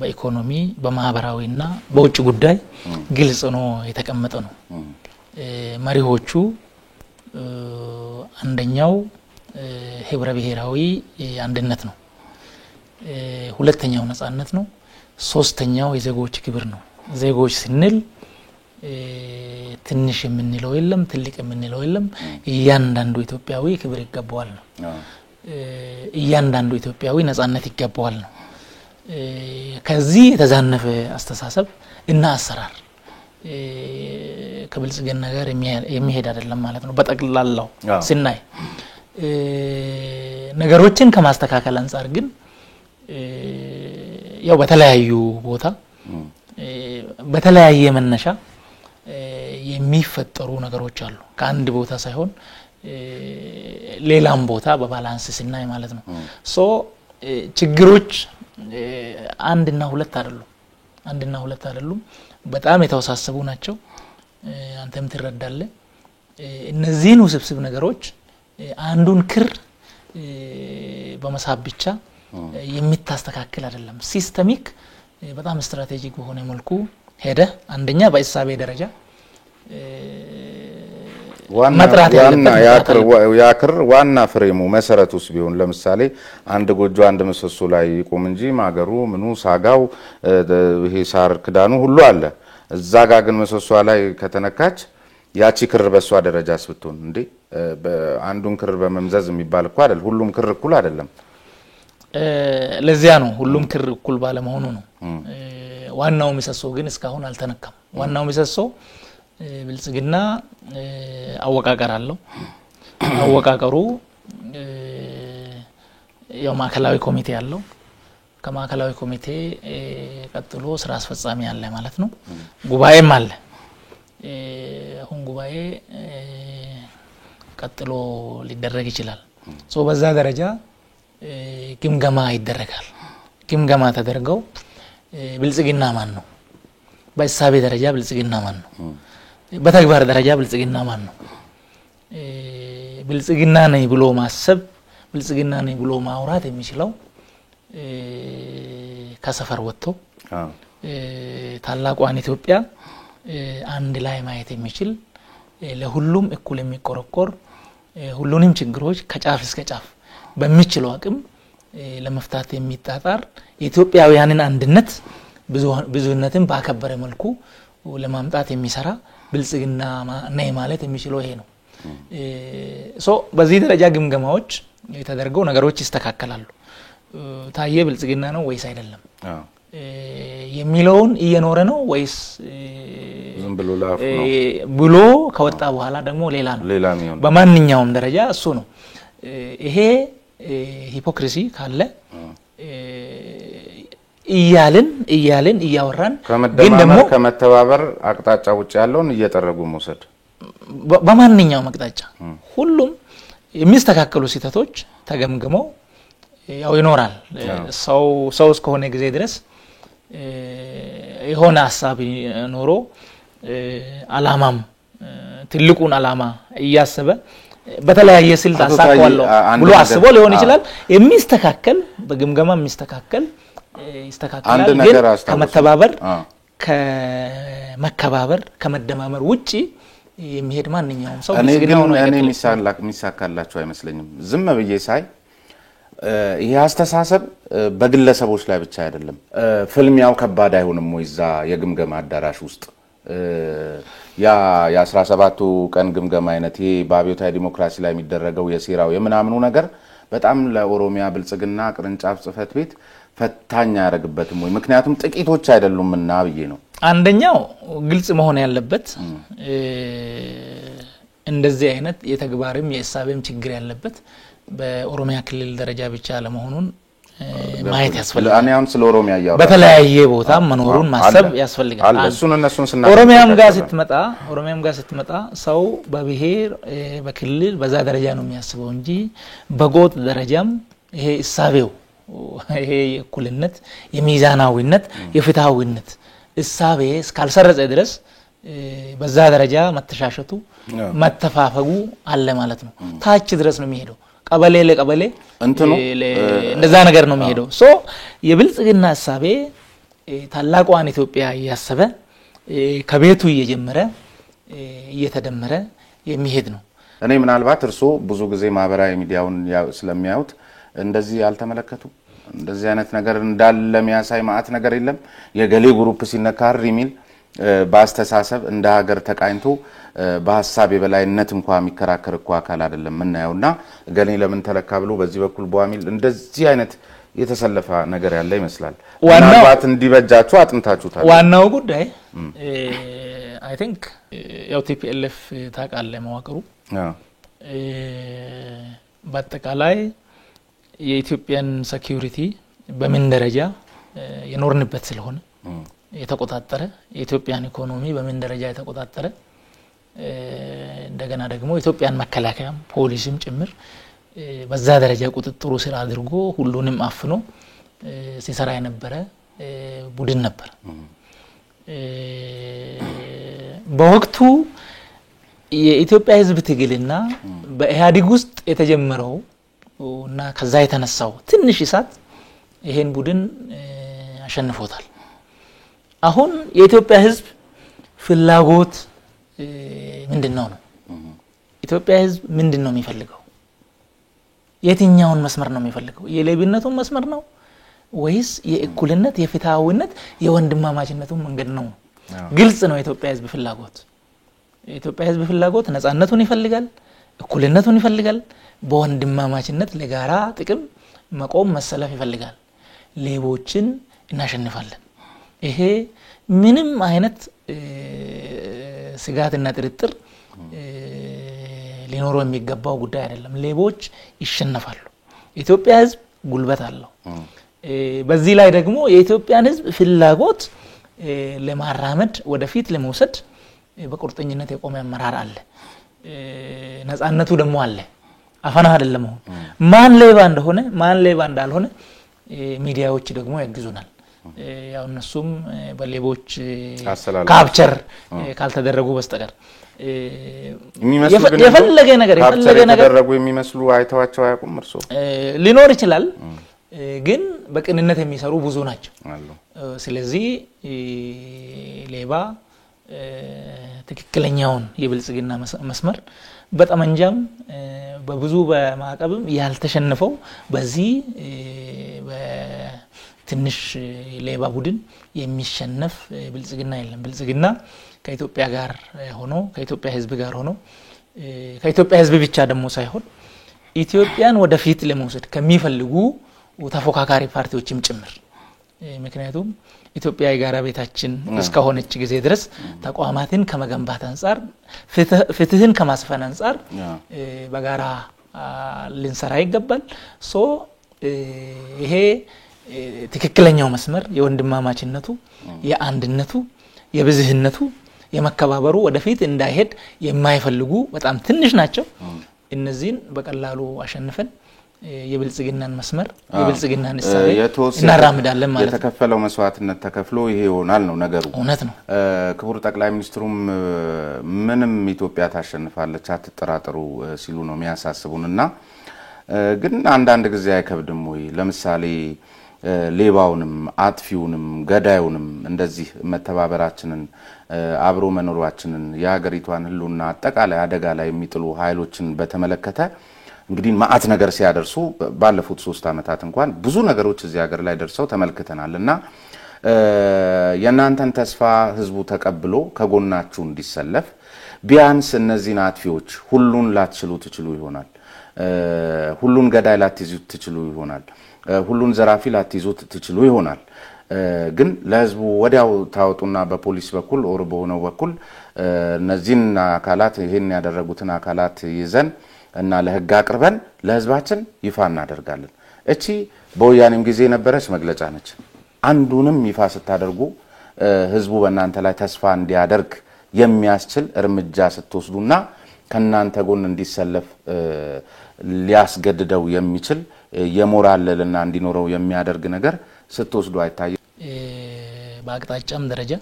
በኢኮኖሚ በማህበራዊና በውጭ ጉዳይ ግልጽ ነው የተቀመጠ ነው። መሪዎቹ አንደኛው ህብረ ብሔራዊ አንድነት ነው፣ ሁለተኛው ነፃነት ነው፣ ሶስተኛው የዜጎች ክብር ነው። ዜጎች ስንል ትንሽ የምንለው የለም፣ ትልቅ የምንለው የለም። እያንዳንዱ ኢትዮጵያዊ ክብር ይገባዋል ነው። እያንዳንዱ ኢትዮጵያዊ ነፃነት ይገባዋል ነው። ከዚህ የተዛነፈ አስተሳሰብ እና አሰራር ከብልጽግና ጋር የሚሄድ አይደለም ማለት ነው። በጠቅላላው ስናይ ነገሮችን ከማስተካከል አንፃር ግን ያው በተለያዩ ቦታ በተለያየ መነሻ የሚፈጠሩ ነገሮች አሉ። ከአንድ ቦታ ሳይሆን ሌላም ቦታ በባላንስ ስናይ ማለት ነው። ችግሮች አንድና ሁለት አይደሉም፣ በጣም የተወሳሰቡ ናቸው። አንተም ትረዳለህ። እነዚህን ውስብስብ ነገሮች አንዱን ክር በመሳብ ብቻ የሚታስተካከል አይደለም ሲስተሚክ በጣም ስትራቴጂክ በሆነ መልኩ ሄደ አንደኛ በእሳቤ ደረጃ ዋና ያክር ዋና ፍሬሙ መሰረቱስ ቢሆን ለምሳሌ አንድ ጎጆ አንድ ምሰሶ ላይ ይቆም እንጂ ማገሩ ምኑ ሳጋው ይሄ ሳር ክዳኑ ሁሉ አለ እዛ ጋር ግን ምሰሶ ላይ ከተነካች ያቺ ክር በሷ ደረጃስ ብትሆን እንዴ አንዱን ክር በመምዘዝ የሚባል እኮ አይደል ሁሉም ክር እኩል አይደለም ለዚያ ነው ሁሉም ክር እኩል ባለ መሆኑ ነው ዋናው ምሰሶ ግን እስካሁን አልተነካም ዋናው ምሰሶ ብልጽግና አወቃቀር አለው አወቃቀሩ ያው ማዕከላዊ ኮሚቴ አለው ከማዕከላዊ ኮሚቴ ቀጥሎ ስራ አስፈጻሚ አለ ማለት ነው ጉባኤም አለ አሁን ጉባኤ ቀጥሎ ሊደረግ ይችላል ሶ በዛ ደረጃ ግምገማ ይደረጋል ግምገማ ተደርገው ብልጽግና ማን ነው በእሳቤ ደረጃ ብልጽግና ማን ነው በተግባር ደረጃ ብልጽግና ማን ነው ብልጽግና ነኝ ብሎ ማሰብ ብልጽግና ነኝ ብሎ ማውራት የሚችለው ከሰፈር ወጥቶ ታላቋን ኢትዮጵያ አንድ ላይ ማየት የሚችል ለሁሉም እኩል የሚቆረቆር ሁሉንም ችግሮች ከጫፍ እስከ ጫፍ በሚችለው አቅም ለመፍታት የሚጣጣር የኢትዮጵያውያንን አንድነት ብዙነትን ባከበረ መልኩ ለማምጣት የሚሰራ ብልጽግና ነኝ ማለት የሚችለው ይሄ ነው ሶ በዚህ ደረጃ ግምገማዎች የተደረገው ነገሮች ይስተካከላሉ ታየ ብልጽግና ነው ወይስ አይደለም የሚለውን እየኖረ ነው ወይስ ዝም ብሎ ላፍ ነው ብሎ ከወጣ በኋላ ደግሞ ሌላ ነው በማንኛውም ደረጃ እሱ ነው ይሄ ሂፖክሪሲ ካለ እያልን እያወራን ግን ደግሞ ከመተባበር አቅጣጫ ውጭ ያለውን እየተረጉ መውሰድ በማንኛውም አቅጣጫ ሁሉም የሚስተካከሉ ሲተቶች ተገምግመው ያው ይኖራል ሰው እስከሆነ ጊዜ ድረስ የሆነ ሐሳብ ኖሮ አላማም ትልቁን አላማ እያሰበ በተለያየ ስልት አሳካዋለሁ ብሎ አስቦ ሊሆን ይችላል የሚስተካከል በግምገማ የሚስተካከል ይስተካከላል ግን ከመተባበር ከመከባበር ከመደማመር ውጪ የሚሄድ ማንኛውም ሰው እኔ የሚሳካላቸው አይመስለኝም ዝም ብዬ ሳይ ይሄ አስተሳሰብ በግለሰቦች ላይ ብቻ አይደለም ፍልሚያው ከባድ አይሆንም ወይ እዛ የግምገማ አዳራሽ ውስጥ ያ17ቱ ቀን ግምገማ አይነት ይሄ በአብዮታዊ ዲሞክራሲ ላይ የሚደረገው የሴራው የምናምኑ ነገር በጣም ለኦሮሚያ ብልጽግና ቅርንጫፍ ጽፈት ቤት ፈታኛ ያረግበትም ወይ ምክንያቱም ጥቂቶች አይደሉምና ብዬ ነው አንደኛው ግልጽ መሆን ያለበት እንደዚህ አይነት የተግባርም የእሳቤም ችግር ያለበት በኦሮሚያ ክልል ደረጃ ብቻ ለመሆኑን ማየት ያስፈልጋል እኔ አሁን ስለ ኦሮሚያ ያወራው በተለያየ ቦታ መኖሩን ማሰብ ያስፈልጋል እነሱን ስናቀርብ ኦሮሚያም ጋር ስትመጣ ሰው በብሔር በክልል በዛ ደረጃ ነው የሚያስበው እንጂ በጎጥ ደረጃም ይሄ እሳቤው ይሄ የእኩልነት የሚዛናዊነት የፍትሃዊነት እሳቤ እስካልሰረጸ ድረስ በዛ ደረጃ መተሻሸቱ መተፋፈጉ አለ ማለት ነው ታች ድረስ ነው የሚሄደው ቀበሌ ለቀበሌ እንደዛ ነገር ነው የሚሄደው ሶ የብልጽግና እሳቤ ታላቋን ኢትዮጵያ ያሰበ ከቤቱ እየጀመረ እየተደመረ የሚሄድ ነው እኔ ምናልባት እርሶ ብዙ ጊዜ ማህበራዊ ሚዲያውን ስለሚያዩት እንደዚህ ያልተመለከቱ እንደዚህ አይነት ነገር እንዳለ የሚያሳይ ማአት ነገር የለም የገሌ ግሩፕ ሲነካር ሪሚል ባስተሳሰብ እንደ ሀገር ተቃኝቶ በሐሳብ የበላይነት እንኳን የሚከራከር እኮ አካል አይደለም እናየውና ገሌ ለምን ተለካ ብሎ በዚህ በኩል በዋሚል እንደዚህ አይነት የተሰለፈ ነገር ያለ ይመስላል ምናልባት እንዲበጃችሁ አጥንታችሁታል ዋናው ጉዳይ አይ ቲንክ ያው ቲፒኤልኤፍ ታቃለ መዋቅሩ በአጠቃላይ የኢትዮጵያን ሴኩሪቲ በምን ደረጃ የኖርንበት ስለሆነ የተቆጣጠረ የኢትዮጵያን ኢኮኖሚ በምን ደረጃ የተቆጣጠረ እንደገና ደግሞ ኢትዮጵያን መከላከያ ፖሊስም ጭምር በዛ ደረጃ ቁጥጥሩ ስራ አድርጎ ሁሉንም አፍኖ ሲሰራ የነበረ ቡድን ነበር በወቅቱ የኢትዮጵያ ህዝብ ትግልና በኢህአዲግ ውስጥ የተጀመረው እና ከዛ የተነሳው ትንሽ እሳት ይሄን ቡድን አሸንፎታል አሁን የኢትዮጵያ ህዝብ ፍላጎት ምንድነው ነው ኢትዮጵያ ህዝብ ምንድነው የሚፈልገው የትኛውን መስመር ነው የሚፈልገው የሌብነቱን መስመር ነው ወይስ የእኩልነት የፍትሃዊነት የወንድማማችነቱን መንገድ ነው ግልጽ ነው የኢትዮጵያ ህዝብ ፍላጎት ነፃነቱን ይፈልጋል እኩልነቱን ይፈልጋል በወንድማማችነት ለጋራ ጥቅም መቆም መሰለፍ ይፈልጋል ሌቦችን እናሸንፋለን ይሄ ምንም አይነት ስጋትና ጥርጥር ሊኖረው የሚገባው ጉዳይ አይደለም ሌቦች ይሸነፋሉ ኢትዮጵያ ህዝብ ጉልበት አለው በዚህ ላይ ደግሞ የኢትዮጵያን ህዝብ ፍላጎት ለማራመድ ወደፊት ለመውሰድ በቁርጠኝነት የቆመ አመራር አለ ነፃነቱ ደግሞ አለ አፈና አይደለም ማን ሌባ እንደሆነ ማን ሌባ እንዳልሆነ ሚዲያዎች ደግሞ ያግዙናል ያው እነሱም በሌቦች ካፕቸር ካልተደረጉ በስተቀር የፈለገ ነገር ተደረጉ የሚመስሉ አይተዋቸው ያቁም እርሶ ሊኖር ይችላል ግን በቅንነት የሚሰሩ ብዙ ናቸው ስለዚህ ሌባ ትክክለኛውን የብልጽግና መስመር በጠመንጃም በብዙ በማዕቀብም ያልተሸነፈው በዚህ በትንሽ ሌባ ቡድን የሚሸነፍ ብልጽግና የለም ብልጽግና ከኢትዮጵያ ጋር ሆኖ ከኢትዮጵያ ህዝብ ጋር ሆኖ ከኢትዮጵያ ህዝብ ብቻ ደግሞ ሳይሆን ኢትዮጵያን ወደፊት ለመውሰድ ከሚፈልጉ ተፎካካሪ ፓርቲዎችም ጭምር ምክንያቱም ኢትዮጵያ የጋራ ቤታችን እስከሆነች ጊዜ ድረስ ተቋማትን ከመገንባት አንፃር ፍትህን ከማስፈን አንፃር በጋራ ልንሰራ ይገባል ሶ ይሄ ትክክለኛው መስመር የወንድማማችነቱ የአንድነቱ የብዝህነቱ የመከባበሩ ወደፊት እንዳይሄድ የማይፈልጉ በጣም ትንሽ ናቸው እነዚህን በቀላሉ አሸንፈን የብልጽግናን መስመር የብልጽግናን እሳቤ እናራምዳለን ማለት ነው የተከፈለው መስዋዕትነት ተከፍሎ ይሄ ይሆናል ነው ነገሩ እውነት ነው ክቡር ጠቅላይ ሚኒስትሩም ምንም ኢትዮጵያ ታሸንፋለች አትጠራጠሩ ሲሉ ነው የሚያሳስቡንና ግን አንዳንድ ጊዜ አይከብድም ወይ ለምሳሌ ሌባውንም አጥፊውንም ገዳዩንም እንደዚህ መተባበራችንን አብሮ መኖራችንን የሀገሪቷን ህልውና አጠቃላይ አደጋ ላይ የሚጥሉ ኃይሎችን በተመለከተ እንግዲህ ማአት ነገር ሲያደርሱ ባለፉት 3 አመታት እንኳን ብዙ ነገሮች እዚህ ሀገር ላይ ደርሰው ተመልክተናልና የናንተን ተስፋ ህዝቡ ተቀብሎ ከጎናችሁ እንዲሰለፍ ቢያንስ እነዚህን አጥፊዎች ሁሉን ላትችሉ ትችሉ ይሆናል ሁሉን ገዳይ ላትይዙ ትችሉ ይሆናል ሁሉን ዘራፊ ላትይዙት ትችሉ ይሆናል ግን ለህዝቡ ወዲያው ታውጡና በፖሊስ በኩል ኦር በሆነው በኩል እነዚህን አካላት ይሄን ያደረጉትን አካላት ይዘን እና ለህግ አቅርበን ለህዝባችን ይፋ እናደርጋለን እቺ በወያኔም ጊዜ ነበረች መግለጫ ነች አንዱንም ይፋ ስታደርጉ ህዝቡ በእናንተ ላይ ተስፋ እንዲያደርግ የሚያስችል እርምጃ ስትወስዱና ከናንተ ጎን እንዲሰለፍ ሊያስገድደው የሚችል የሞራልና እንዲኖረው የሚያደርግ ነገር ስትወስዱ አይታየ በአቅጣጫም ደረጃ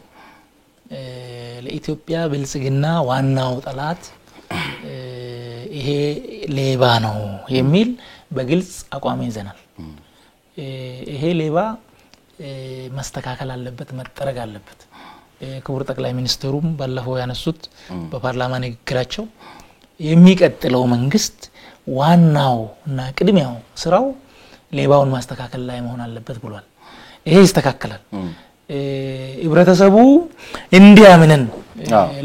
ለኢትዮጵያ ብልጽግና ዋናው ጠላት ይሄ ሌባ ነው የሚል በግልጽ አቋም ይዘናል ይሄ ሌባ ማስተካከል አለበት መጠረግ አለበት ክቡር ጠቅላይ ሚኒስትሩም ባለፈው ያነሱት በፓርላማ ንግግራቸው የሚቀጥለው መንግስት ዋናው እና ቅድሚያው ስራው ሌባውን ማስተካከል ላይ መሆን አለበት ብሏል ይሄ ይስተካከላል ህብረተሰቡ እንዲያምነን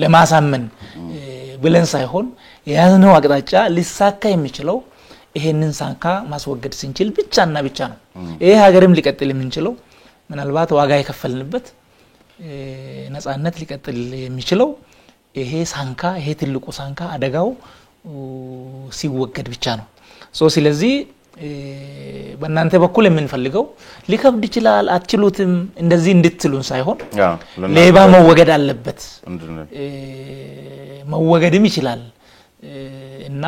ለማሳመን ብለን ሳይሆን ያዝነው አቅጣጫ ሊሳካ የሚችለው ይሄንን ሳንካ ማስወገድ ስንችል ብቻና ብቻ ነው ይሄ ሀገርም ሊቀጥል የምንችለው ምናልባት ዋጋ የከፈልንበት ነፃነት ሊቀጥል የሚችለው ይሄ ሳንካ ይሄ ትልቁ ሳንካ አደጋው ሲወገድ ብቻ ነው ሶ ስለዚህ በእናንተ በኩል የምንፈልገው ሊከብድ ይችላል አትችሉትም እንደዚህ እንድትሉን ሳይሆን ሌባ መወገድ አለበት መወገድም ይችላል እና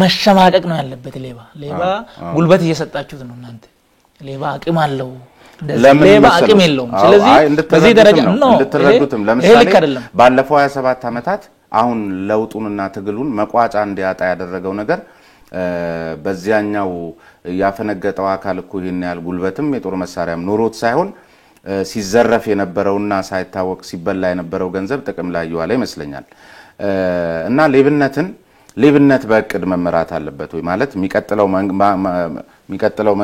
መሸማቀቅ ነው ያለበት ሌባ ጉልበት እየሰጣችሁት ነው እናንተ ሌባ አቅም አለው ሌባ አቅም የለውም ስለዚህ በዚህ ደረጃ ነው እንድትረዱትም ለምሳሌ ባለፈው 27 አመታት አሁን ለውጡንና ትግሉን መቋጫ እንዲያጣ ያደረገው ነገር በዚያኛው ያፈነገጠው አካል እኮ ይሄን ያህል ጉልበትም የጦር መሳሪያም ኖሮት ሳይሆን ሲዘረፍ የነበረውና ሳይታወቅ ሲበላ የነበረው ገንዘብ ጥቅም ላይ ይዋለ ይመስለኛል። እና ሌብነት በእቅድ መመራት አለበት ወይ ማለት የሚቀጥለው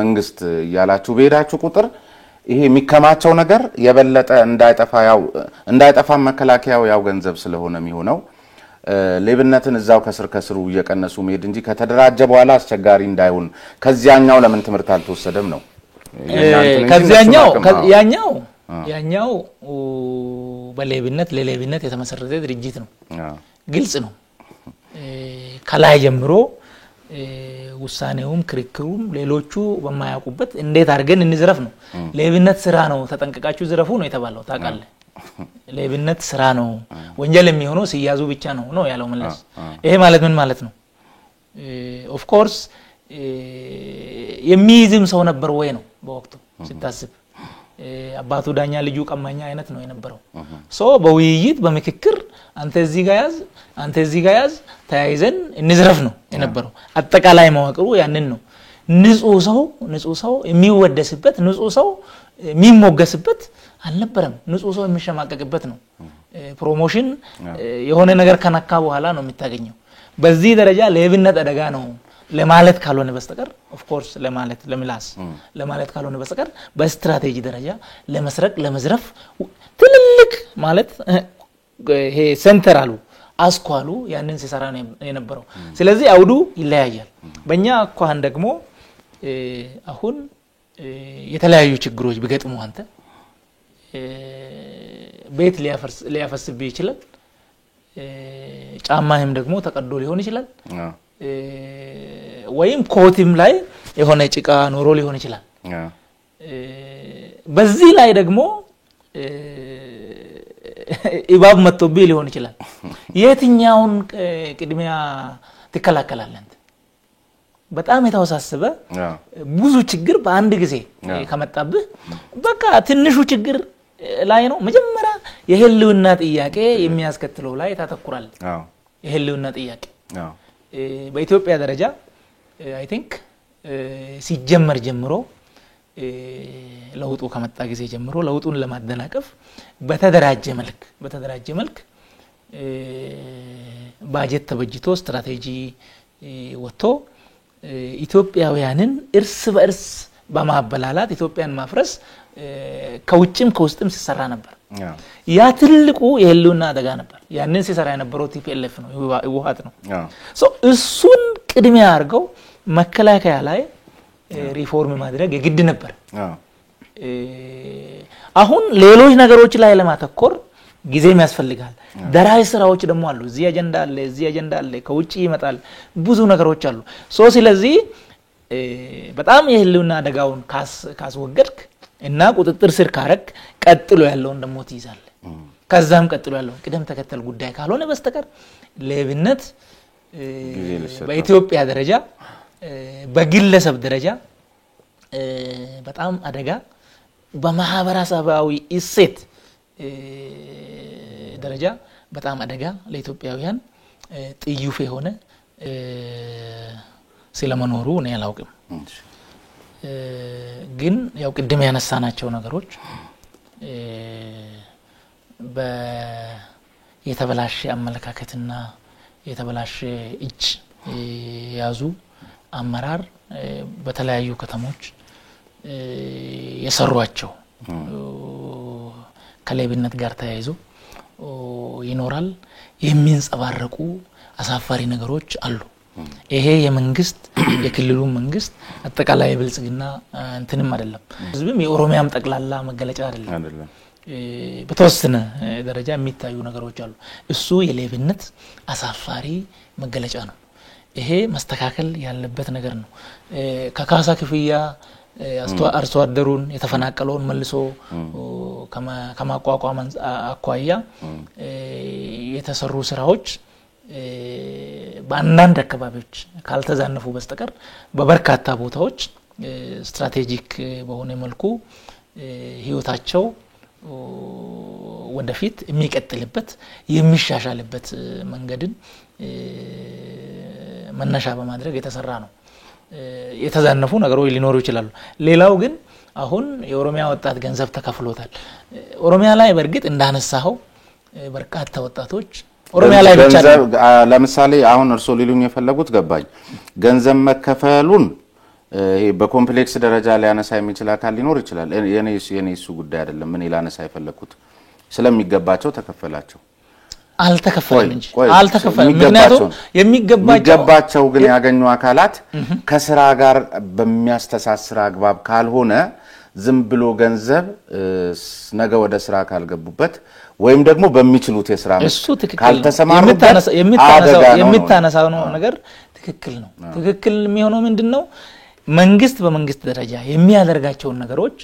መንግስት ያላችሁ በሄዳችሁ ቁጥር ይሄ የሚከማቸው ነገር የበለጠ እንዳይጠፋ መከላከያው ያው ገንዘብ ስለሆነ የሚሆነው ሌብነትን እዛው ከስሩ እየቀነሱ መሄድ እንጂ ከተደራጀ በኋላ አስቸጋሪ እንዳይሆን ከዚያኛው ለምን ትምህርት አልተወሰደም ነው? ያኛው ለሌብነት የተመሰረተ ድርጅት ነው። ግልጽ ነው። ከላይ ጀምሮ ውሳኔውም ክርክሩም ሌሎቹ በማያውቁበት እንዴት አድርገን እንዝረፍ ነው። ሌብነት ስራ ነው፣ ተጠንቀቃችሁ ዝረፉ ነው የተባለው። ታውቃለህ፣ ሌብነት ስራ ነው፣ ወንጀል የሚሆነው ሲያዙ ብቻ ነው ያለው መለስ። ይሄ ማለት ምን ማለት ነው? ኦፍ ኮርስ የሚይዝም ሰው ነበር ወይ ነው በወቅቱ ሲታስብ። አባቱ ዳኛ ልጁ ቀማኛ አይነት ነው የነበረው። በውይይት በምክክር አንተ እዚህ ጋር ያዝ፣ አንተ እዚህ ጋር ያዝ፣ ተያይዘን እንዝረፍ ነው የነበረው። አጠቃላይ መዋቅሩ ያንን ነው። ንጹህ ሰው የሚወደስበት፣ ንጹህ ሰው የሚሞገስበት አልነበረም። ንጹህ ሰው የሚሸማቀቅበት ነው። ፕሮሞሽን የሆነ ነገር ከነካ በኋላ ነው የሚታገኘው። በዚህ ደረጃ ሌብነት አደጋ ነው ለማለት ካልሆነ በስተቀር ኦፍ ኮርስ ለምላስ ለማለት ካልሆነ በስተቀር በስትራቴጂ ደረጃ ለመስረቅ ለመዝረፍ ትልልቅ ማለት ይሄ ሴንተራሉ አስኳሉ ያንን ሲሰራ ነው የነበረው። ስለዚህ አውዱ ይለያያል። በእኛ አኳን ደግሞ አሁን የተለያዩ ችግሮች ቢገጥሙ አንተ ቤት ሊያፈስብህ ይችላል። ጫማህም ደግሞ ተቀዶ ሊሆን ይችላል። ወይም ኮቲም ላይ የሆነ ጭቃ ኖሮ ሊሆን ይችላል። በዚህ ላይ ደግሞ ኢባብ መጥቶብህ ሊሆን ይችላል። የትኛውን ቅድሚያ ትከላከላለህ? በጣም የተወሳሰበ ብዙ ችግር በአንድ ጊዜ ከመጣብህ በቃ ትንሹ ችግር ላይ ነው መጀመሪያ የህልውና ጥያቄ የሚያስከትለው ላይ ታተኩራለህ። የህልውና ጥያቄ በኢትዮጵያ ደረጃ አይ ቲንክ ሲጀመር ጀምሮ ለውጡ ከመጣ ጊዜ ጀምሮ ለውጡን ለማደናቀፍ በተደራጀ መልክ ባጀት ተበጅቶ ስትራቴጂ ወጥቶ ኢትዮጵያውያንን እርስ በእርስ በማበላላት ኢትዮጵያን ማፍረስ ከውጭም ከውስጥም ሲሰራ ነበር። ያ ትልቁ የህልውና አደጋ ነበር። ያንን ሲሰራ የነበረው ቲፒኤልኤፍ ነው፣ ህወሓት ነው። እሱን ቅድሚያ አድርገው መከላከያ ላይ ሪፎርም ማድረግ የግድ ነበር። አሁን ሌሎች ነገሮች ላይ ለማተኮር ጊዜም ያስፈልጋል። ደራይ ስራዎች ደግሞ አሉ። እዚህ አጀንዳ አለ፣ ከውጪ ይመጣል፣ ብዙ ነገሮች አሉ። ስለዚህ በጣም የህልውና አደጋውን ካስወገድክ እና ቁጥጥር ስር ካረክ ቀጥሎ ያለውን ደግሞ ትይዛለህ። ከዛም ቀጥሎ ያለው ቅደም ተከተል ጉዳይ ካልሆነ በስተቀር ሌብነት በኢትዮጵያ ደረጃ በግለሰብ ደረጃ በጣም አደጋ፣ በማህበረሰባዊ እሴት ደረጃ በጣም አደጋ ለኢትዮጵያውያን ጥዩፍ የሆነ ስለመኖሩ እኔ አላውቅም። ግን ያው ቅድም ያነሳናቸው ነገሮች የተበላሸ አመለካከትና የተበላሸ እጅ ያዙ አመራር በተለያዩ ከተሞች የሰሯቸው ከሌብነት ጋር ተያይዞ ይኖራል። የሚንጸባረቁ አሳፋሪ ነገሮች አሉ። ይሄ የመንግስት የክልሉ መንግስት አጠቃላይ ብልጽግና እንትንም አይደለም፣ ህዝብም የኦሮሚያም ጠቅላላ መገለጫ አይደለም። በተወሰነ ደረጃ የሚታዩ ነገሮች አሉ። እሱ የሌብነት አሳፋሪ መገለጫ ነው። ይሄ መስተካከል ያለበት ነገር ነው። ከካሳ ክፍያ አርሶ አደሩን የተፈናቀለውን መልሶ ከማቋቋም አኳያ የተሰሩ ስራዎች በአንዳንድ አካባቢዎች ካልተዛነፉ በስተቀር በበርካታ ቦታዎች ስትራቴጂክ በሆነ መልኩ ህይወታቸው ወደፊት የሚቀጥልበት የሚሻሻልበት መንገድን መነሻ በማድረግ የተሰራ ነው። የተዛነፉ ነገሮች ሊኖሩ ይችላሉ። ሌላው ግን አሁን የኦሮሚያ ወጣት ገንዘብ ተከፍሎታል። ኦሮሚያ ላይ በርግጥ እንዳነሳው በርካታ ወጣቶች ኦሮሚያ ላይ ብቻ ለምሳሌ አሁን እርሶ ሊሉኝ የፈለጉት ገባኝ ገንዘብ መከፈሉን በኮምፕሌክስ ደረጃ ላይ ያነሳ የሚችል አካል ሊኖር ይችላል። የኔሱ ጉዳይ አይደለም። ምን ይላነሳ የፈለኩት ስለሚገባቸው ተከፈላቸው አልተከፈለም እንጂ አልተከፈለም። ምክንያቱም የሚገባቸው ግን ያገኙ አካላት ከስራ ጋር በሚያስተሳስር አግባብ ካልሆነ ዝም ብሎ ገንዘብ ነገ ወደ ስራ ካልገቡበት ወይም ደግሞ በሚችሉት የስራ ካልተሰማሩበት የሚታነሳው ነው ነገር ትክክል ነው። ትክክል የሚሆነው ምንድነው? መንግስት በመንግስት ደረጃ የሚያደርጋቸው ነገሮች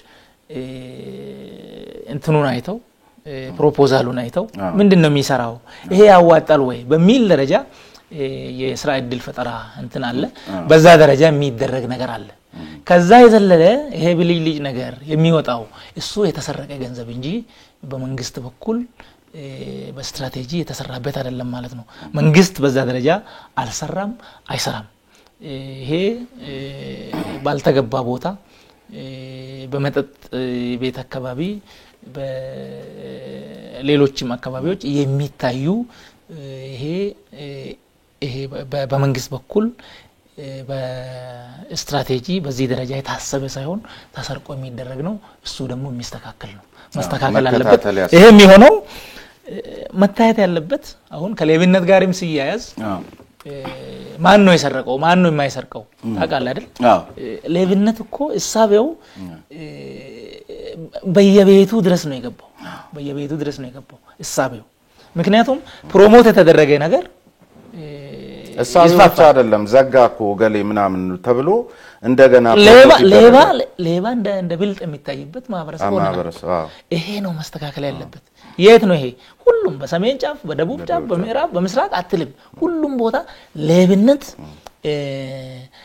እንትኑን አይተው ፕሮፖዛሉን አይተው ምንድነው የሚሰራው ይሄ ያዋጣል ወይ በሚል ደረጃ የስራ እድል ፈጠራ እንትን አለ። በዛ ደረጃ የሚደረግ ነገር አለ። ከዛ የዘለለ ይሄ ብልጭልጭ ነገር የሚወጣው እሱ የተሰረቀ ገንዘብ እንጂ በመንግስት በኩል በስትራቴጂ የተሰራበት አይደለም ማለት ነው። መንግስት በዛ ደረጃ አልሰራም አይሰራም። ይሄ ባልተገባ ቦታ በመጠጥ ቤት አካባቢ በሌሎችም አካባቢዎች የሚታዩ ይሄ በመንግስት በኩል በስትራቴጂ በዚህ ደረጃ የታሰበ ሳይሆን ተሰርቆ የሚደረግ ነው። እሱ ደግሞ የሚስተካከል ነው መስተካከል አለበት። ይሄ የሚሆነው መታየት ያለበት አሁን ከሌብነት ጋርም ሲያያዝ ማን ነው የሰረቀው ማን ነው የማይሰርቀው ታውቃለህ አይደል? ሌብነት እኮ እሳቤው በየቤቱ ድረስ ነው የገባው እሳቤው። ምክንያቱም ፕሮሞት የተደረገ ነገር እሳቤው አይደለም ዘጋኮ ገሌ ምናምን ተብሎ እንደገና ሌባ እንደ ብልጥ የሚታይበት ማህበረሰብ ሆነ። ይሄ ነው መስተካከል ያለበት። የት ነው ይሄ? ሁሉም በሰሜን ጫፍ በደቡብ ጫፍ በምዕራብ በምስራቅ አትልም ሁሉም ቦታ ሌብነት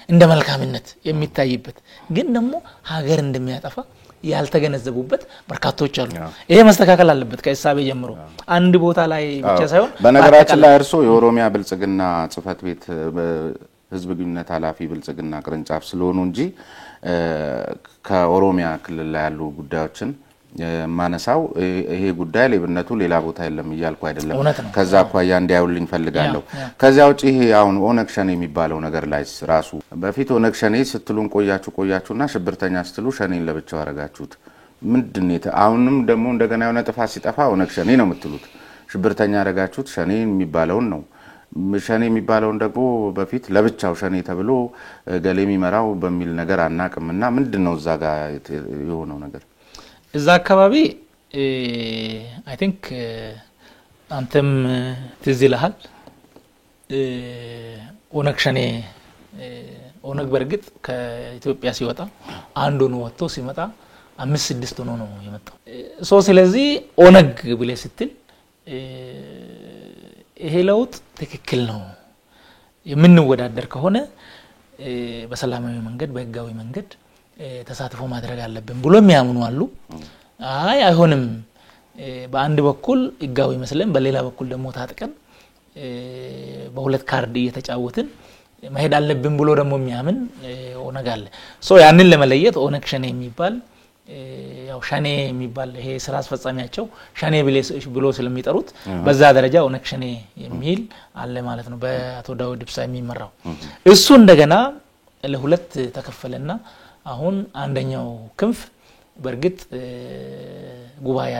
እንደ መልካምነት የሚታይበት ግን ደግሞ ሀገር እንደሚያጠፋ ያልተገነዘቡበት በርካቶች አሉ። ይሄ መስተካከል አለበት ከእሳቤ ጀምሮ አንድ ቦታ ላይ ብቻ ሳይሆን። በነገራችን ላይ እርሶ የኦሮሚያ ብልጽግና ጽፈት ቤት ህዝብ ግንኙነት ኃላፊ ብልጽግና ቅርንጫፍ ስለሆኑ እንጂ ከኦሮሚያ ክልል ላይ ያሉ ጉዳዮችን ማነሳው ይሄ ጉዳይ ሌብነቱ ሌላ ቦታ የለም ይያልኩ አይደለም። ከዛ አኳያ እንዲያዩልኝ ፈልጋለሁ። ከዛ ውጪ ይሄ አሁን ኦነግ ሸኔ የሚባለው ነገር ላይ ራሱ በፊት ኦነግ ሸኔ ስትሉን ቆያችሁና ሽብርተኛ ስትሉ ሸኔን ለብቻው አረጋችሁት ምንድነው? አሁንም ደግሞ እንደገና የሆነ ጥፋት ሲጠፋ ኦነግ ሸኔ ነው የምትሉት። ሽብርተኛ አረጋችሁት ሸኔ የሚባለውን ነው። ሸኔ የሚባለውን ደግሞ በፊት ለብቻው ሸኔ ተብሎ ገሌ የሚመራው በሚል ነገር አናቅምና ምንድነው እዛ ጋር የሆነው ነገር? እዛ አካባቢ አይ ቲንክ አንተም ትዝ ይልሃል ኦነግ ሸኔ ኦነግ በርግጥ ከኢትዮጵያ ሲወጣ አንድ ሆኖ ወጥቶ ሲመጣ 5-6 ሆኖ ነው የመጣው። ስለዚህ ኦነግ ብለህ ስትል ይሄ ለውጥ ትክክል ነው የምንወዳደር ከሆነ በሰላማዊ መንገድ በህጋዊ መንገድ ተሳትፎ ማድረግ አለብን ብሎ የሚያምኑ አሉ። አይሆንም በአንድ በኩል ህጋዊ መስለን በሌላ በኩል ደግሞ ታጥቀን በሁለት ካርድ እየተጫወትን መሄድ አለብን ብሎ ደግሞ የሚያምን ኦነግ አለ። ያንን ለመለየት ኦነግ ሸኔ የሚባል ያው ሸኔ የሚባል ይሄ ስራ አስፈጻሚያቸው ሸኔ ብሎ ስለሚጠሩት በዛ ደረጃ ኦነግ ሸኔ የሚል አለ ማለት ነው በአቶ ዳውድ ኢብሳ የሚመራው። እሱ እንደገና ለሁለት ተከፈለና አሁን አንደኛው ክንፍ በርግጥ ጉባኤ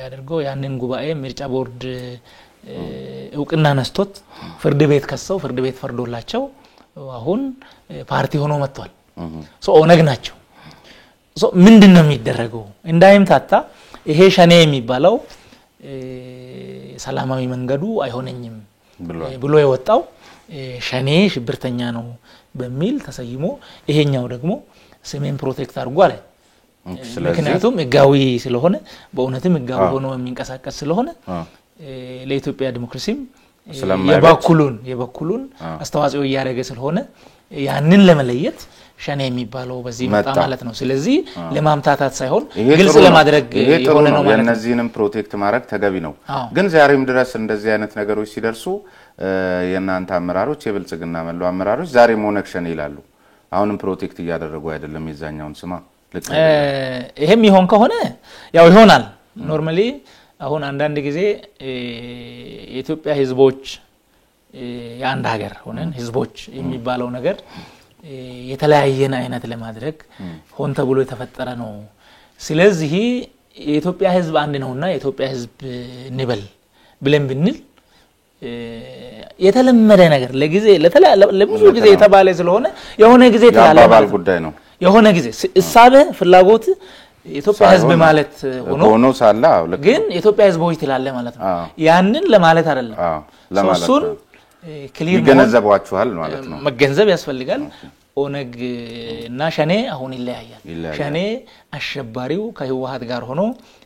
አድርገው ያንን ጉባኤ ምርጫ ቦርድ እውቅና ነስቶት ፍርድ ቤት ከሰው ፍርድ ቤት ፈርዶላቸው አሁን ፓርቲ ሆኖ መጥቷል። ኦነግ ናቸው። ምንድነው የሚደረገው? እንዳይምታታ ይሄ ሸኔ የሚባለው ሰላማዊ መንገዱ አይሆነኝም ብሎ የወጣው ሸኔ ሽብርተኛ ነው በሚል ተሰይሞ ይሄኛው ደግሞ ሰሜን ፕሮቴክት አድርጎ አለ። ምክንያቱም ህጋዊ ስለሆነ በእውነትም ህጋዊ ሆኖ የሚንቀሳቀስ ስለሆነ ለኢትዮጵያ ዲሞክራሲም የበኩሉን አስተዋጽኦ ያደረገ ስለሆነ ያንን ለመለየት ሸኔ የሚባለው በዚህ መጣ ማለት ነው ስለዚህ ለማምታታት ሳይሆን ግልጽ ለማድረግ የሆነ ነው ማለት ነው የነዚህንም ፕሮቴክት ማድረግ ተገቢ ነው ግን ዛሬም ድረስ እንደዚህ አይነት ነገሮች ሲደርሱ የናንተ አመራሮች የብልጽግና መለው አመራሮች ዛሬም ኦነግ ሸኔ ይላሉ አሁንም ፕሮቴክት እያደረጉ አይደለም የዛኛውን ስማ ይሄም ይሆን ከሆነ ያው ይሆናል ኖርማሊ አሁን አንዳንድ ጊዜ የኢትዮጵያ ህዝቦች የአንድ ሀገር ሆነን ህዝቦች የሚባለው ነገር የተለያየና አይነት ለማድረግ ሆን ተብሎ የተፈጠረ ነው ስለዚህ የኢትዮጵያ ህዝብ አንድ ነውና የኢትዮጵያ ህዝብ ንበል ብለን ብንል የተለመደ ነገር ለብዙ ጊዜ የተባለ ስለሆነ የሆነ ጊዜ ተላላባል ጉዳይ ነው የሆነ ጊዜ እሳበ ፍላጎት ኢትዮጵያ ህዝብ ማለት ሆኖ ሳላ ግን ኢትዮጵያ ህዝቦች ትላለ ማለት ነው ያንን ለማለት አይደለም ለማለት ክሊር ይገነዘባችኋል ማለት ነው መገንዘብ ያስፈልጋል ኦነግ እና ሸኔ አሁን ይለያያል ሸኔ አሸባሪው ከህወሓት ጋር ሆኖ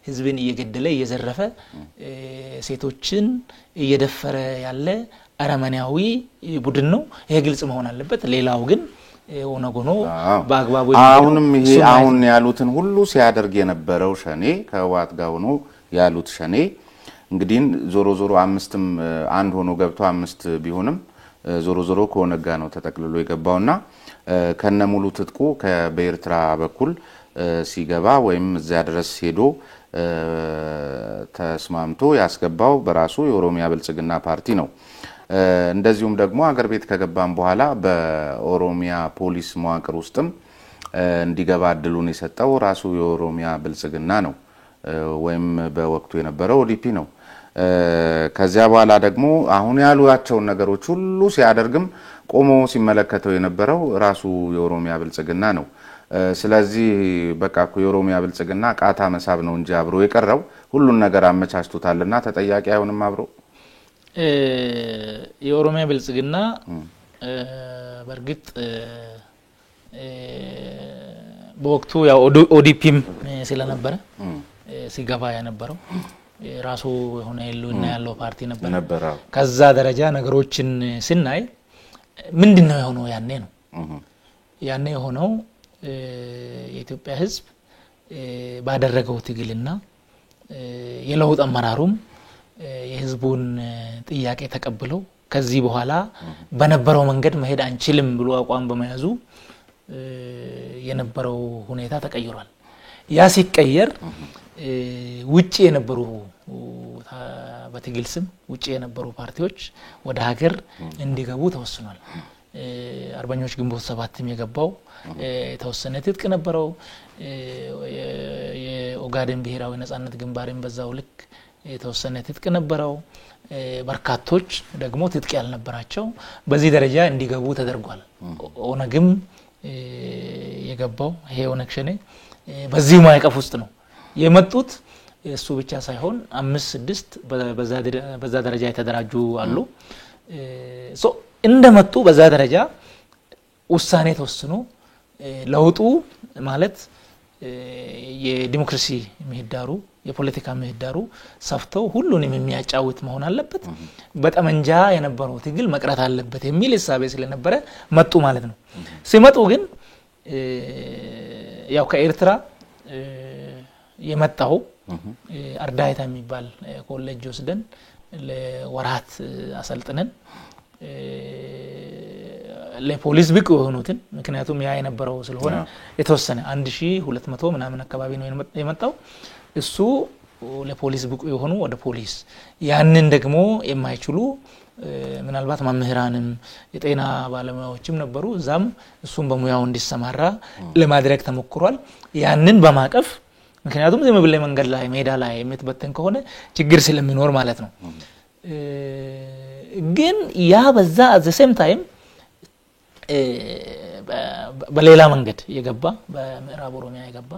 ህዝብን እየገደለ እየዘረፈ ሴቶችን እየደፈረ ያለ አረመናዊ ቡድን ነው ይሄ ግልጽ መሆን አለበት ሌላው ግን ኦነግ ሆኖ በአግባቡ አሁንም ይሄ አሁን ያሉትን ሁሉ ሲያደርግ የነበረው ሸኔ ከህወሓት ጋር ሆኖ ያሉት ሸኔ እንግዲህ ዞሮ አምስትም አንድ ሆኖ ገብቶ አምስት ቢሆንም ዞሮ ከኦነግ ጋር ነው ተጠቅልሎ የገባውና ከነሙሉ ትጥቁ ከበኤርትራ በኩል ሲገባ ወይም እዚያ ድረስ ሄዶ ተስማምቶ ያስገባው በራሱ የኦሮሚያ ብልጽግና ፓርቲ ነው እንደዚሁም ደግሞ አገር ቤት ከገባን በኋላ በኦሮሚያ ፖሊስ መዋቅር ውስጥም እንዲገባ እድሉን የሰጠው ራሱ የኦሮሚያ ብልጽግና ነው ወይም በወቅቱ የነበረው ኦዲፒ ነው ከዚያ በኋላ ደግሞ አሁን ያሉአቸው ነገሮች ሁሉ ሲያደርግም ቆሞ ሲመለከተው የነበረው ራሱ የኦሮሚያ ብልጽግና ነው ስለዚህ በቃ የኦሮሚያ ብልጽግና ቃታ መሳብ ነው እንጂ አብሮ የቀረው ሁሉን ነገር አመቻችቶታልና ተጠያቂ አይሆንም አብሮ የኦሮሚያ ብልጽግና በርግጥ በወቅቱ ያው ኦዲፒም ስለነበረ ሲገባ የነበረው ራሱ ሆነ ያለው ፓርቲ ነበር ከዛ ደረጃ ነገሮችን ስናይ ምንድነው የሆነው ያኔ የሆነው የኢትዮጵያ ህዝብ ባደረገው ትግልና የለውጥ አመራሩም የህዝቡን ጥያቄ ተቀብለው ከዚህ በኋላ በነበረው መንገድ መሄድ አንችልም ብሎ አቋም በመያዙ የነበረው ሁኔታ ተቀይሯል ያ ሲቀየር ውጪ የነበሩ በትግል ስም ውጪ የነበሩ ፓርቲዎች ወደ ሀገር እንዲገቡ ተወስኗል አርበኞች ግንቦት 7ም የገባው የተወሰነ ትጥቅ ነበረው የኦጋዴን ብሔራዊ ነጻነት ግንባርም በዛው ልክ የተወሰነ ትጥቅ ነበረው በርካቶች ደግሞ ትጥቅ ያልነበራቸው በዚህ ደረጃ እንዲገቡ ተደርጓል ኦነግም የገባው ይሄ ኦነግ ሸኔ በዚህ ማይቀፍ ውስጥ ነው የመጡት እሱ ብቻ ሳይሆን 5-6 በዛ ደረጃ የተደራጁ አሉ እንደመጡ በዛ ደረጃ ውሳኔ ተወስኖ ለውጡ ማለት የዲሞክራሲ ምህዳሩ የፖለቲካ ምህዳሩ ሰፍተው ሁሉንም የሚያጫውት መሆን አለበት በጠመንጃ የነበረው ትግል መቅረት አለበት የሚል ሐሳብ ስለነበረ መጡ ማለት ነው ሲመጡ ግን ያው ከኤርትራ የመጣው አርዳይታ የሚባል ኮሌጅ ወስደን ለወራት አሰልጥነን ለፖሊስ ብቁ የሆኑትን ምክንያቱም ያ የነበረው ስለሆነ የተወሰነ 1200 ምናምን አካባቢ ነው የመጣው እሱ ለፖሊስ ብቁ የሆኑ ወደ ፖሊስ ያንን ደግሞ የማይችሉ ምናልባት መምህራንም የጤና ባለሙያዎችም ነበሩ እዛም እሱም በሙያው እንዲሰማራ ለማድረግ ተሞክሯል ያንን በማቀፍ ምክንያቱም ዝም ብለ መንገድ ላይ ሜዳ ላይ የምትበተን ከሆነ ችግር ስለሚኖር ማለት ነው ግን ያ በዛ at the same time በሌላ መንገድ የገባ በምዕራብ ኦሮሚያ የገባ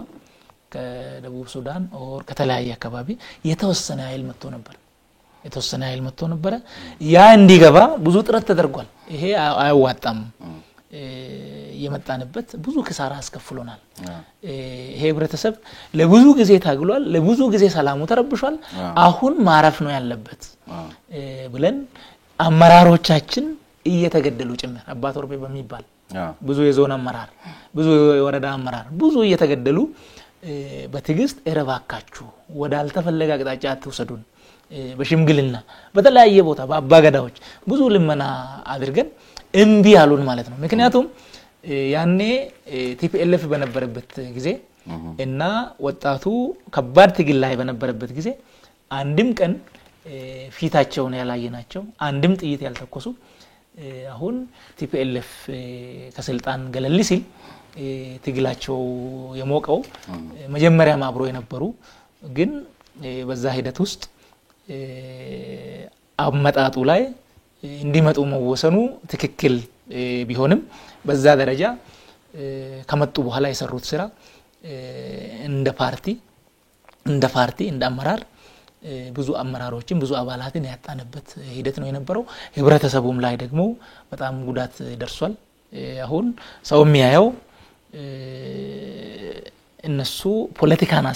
ከደቡብ ሱዳን ኦር ከተለያየ አካባቢ የተወሰነ ኃይል መጥቶ ነበር ያ እንዲገባ ብዙ ጥረት ተደርጓል ይሄ አይዋጣም የመጣንበት ብዙ ክሳራ አስከፍሎናል ይሄ ህብረተሰብ ለብዙ ጊዜ ታግሏል ለብዙ ጊዜ ሰላሙ ተረብሿል አሁን ማረፍ ነው ያለበት ብለን አመራሮቻችን እየተገደሉ ጭምር አባት ወርቤ በሚባል ብዙ የዞን አመራር ብዙ የወረዳ አመራር ብዙ እየተገደሉ በትግስት እረባካችሁ ወደ አልተፈለገ አቅጣጫ አትወሰዱን በሽምግልና በተለያየ ቦታ በአባገዳዎች ብዙ ልመና አድርገን እንቢ ያሉን ማለት ነው ምክንያቱም ያኔ ቲፒኤልኤፍ በነበረበት ጊዜ እና ወጣቱ ከባድ ትግል ላይ በነበረበት ጊዜ አንድም ቀን ፊታቸውን ያላየናቸው አንድም ጥይት ያልተኮሱ አሁን ቲፒኤልኤፍ ከስልጣን ገለል ሲል ትግላቸው የሞቀው መጀመሪያ ማብሮ የነበሩ ግን በዛ ሂደት ውስጥ አመጣጡ ላይ እንዲመጡ መወሰኑ ትክክል ቢሆንም በዛ ደረጃ ከመጡ በኋላ የሰሩት ስራ እንደ ፓርቲ እንደ አመራር ብዙ አመራሮችን ብዙ አባላትን ያጣነበት ሂደት ነው የነበረው ህብረተሰቡም ላይ ደግሞ በጣም ጉዳት ደርሷል አሁን ሰው የሚያየው እነሱ ፖለቲካን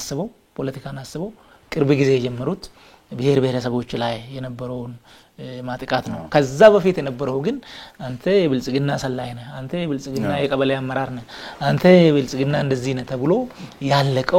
አስበው ቅርብ ጊዜ የጀመሩት ብሔር ብሔረሰቦች ላይ የነበረውን ማጥቃት ነው ከዛ በፊት የነበረው ግን አንተ የብልጽግና ሰላይ ነህ አንተ የብልጽግና የቀበሌ አመራር ነህ አንተ የብልጽግና እንደዚህ ነህ ተብሎ ያለቀው